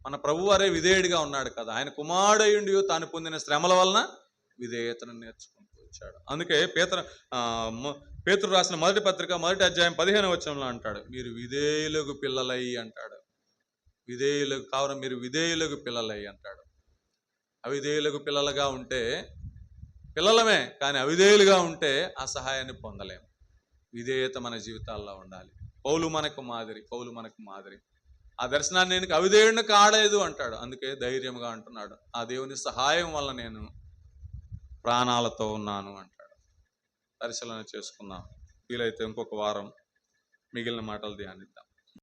మన ప్రభు వారే విధేయుడిగా ఉన్నాడు కదా. ఆయన కుమారుడయుండి తాను పొందిన శ్రమల వలన విధేయతను నేర్చుకుంటూ వచ్చాడు. అందుకే పేతురు రాసిన మొదటి పత్రిక 1వ అధ్యాయం 15వ వచనంలో అంటాడు, మీరు విధేయులకు పిల్లలై అంటాడు. విధేయులకు కావున మీరు విధేయులకు పిల్లలై అంటాడు. అవిధేయులకు పిల్లలుగా ఉంటే పిల్లలమే, కానీ అవిధేయులుగా ఉంటే ఆ సహాయాన్ని పొందలేము. విధేయత మన జీవితాల్లో ఉండాలి. పౌలు మనకు మాదిరి. ఆ దర్శనాన్ని నేను అవిధేయుడిని కాలేదు అంటాడు. అందుకే ధైర్యంగా అంటున్నాడు, ఆ దేవుని సహాయం వల్ల నేను ప్రాణాలతో ఉన్నాను అంటాడు. పరిశీలన చేసుకుందాం. వీలైతే ఇంకొక వారం మిగిలిన మాటలు ధ్యానిద్దాం.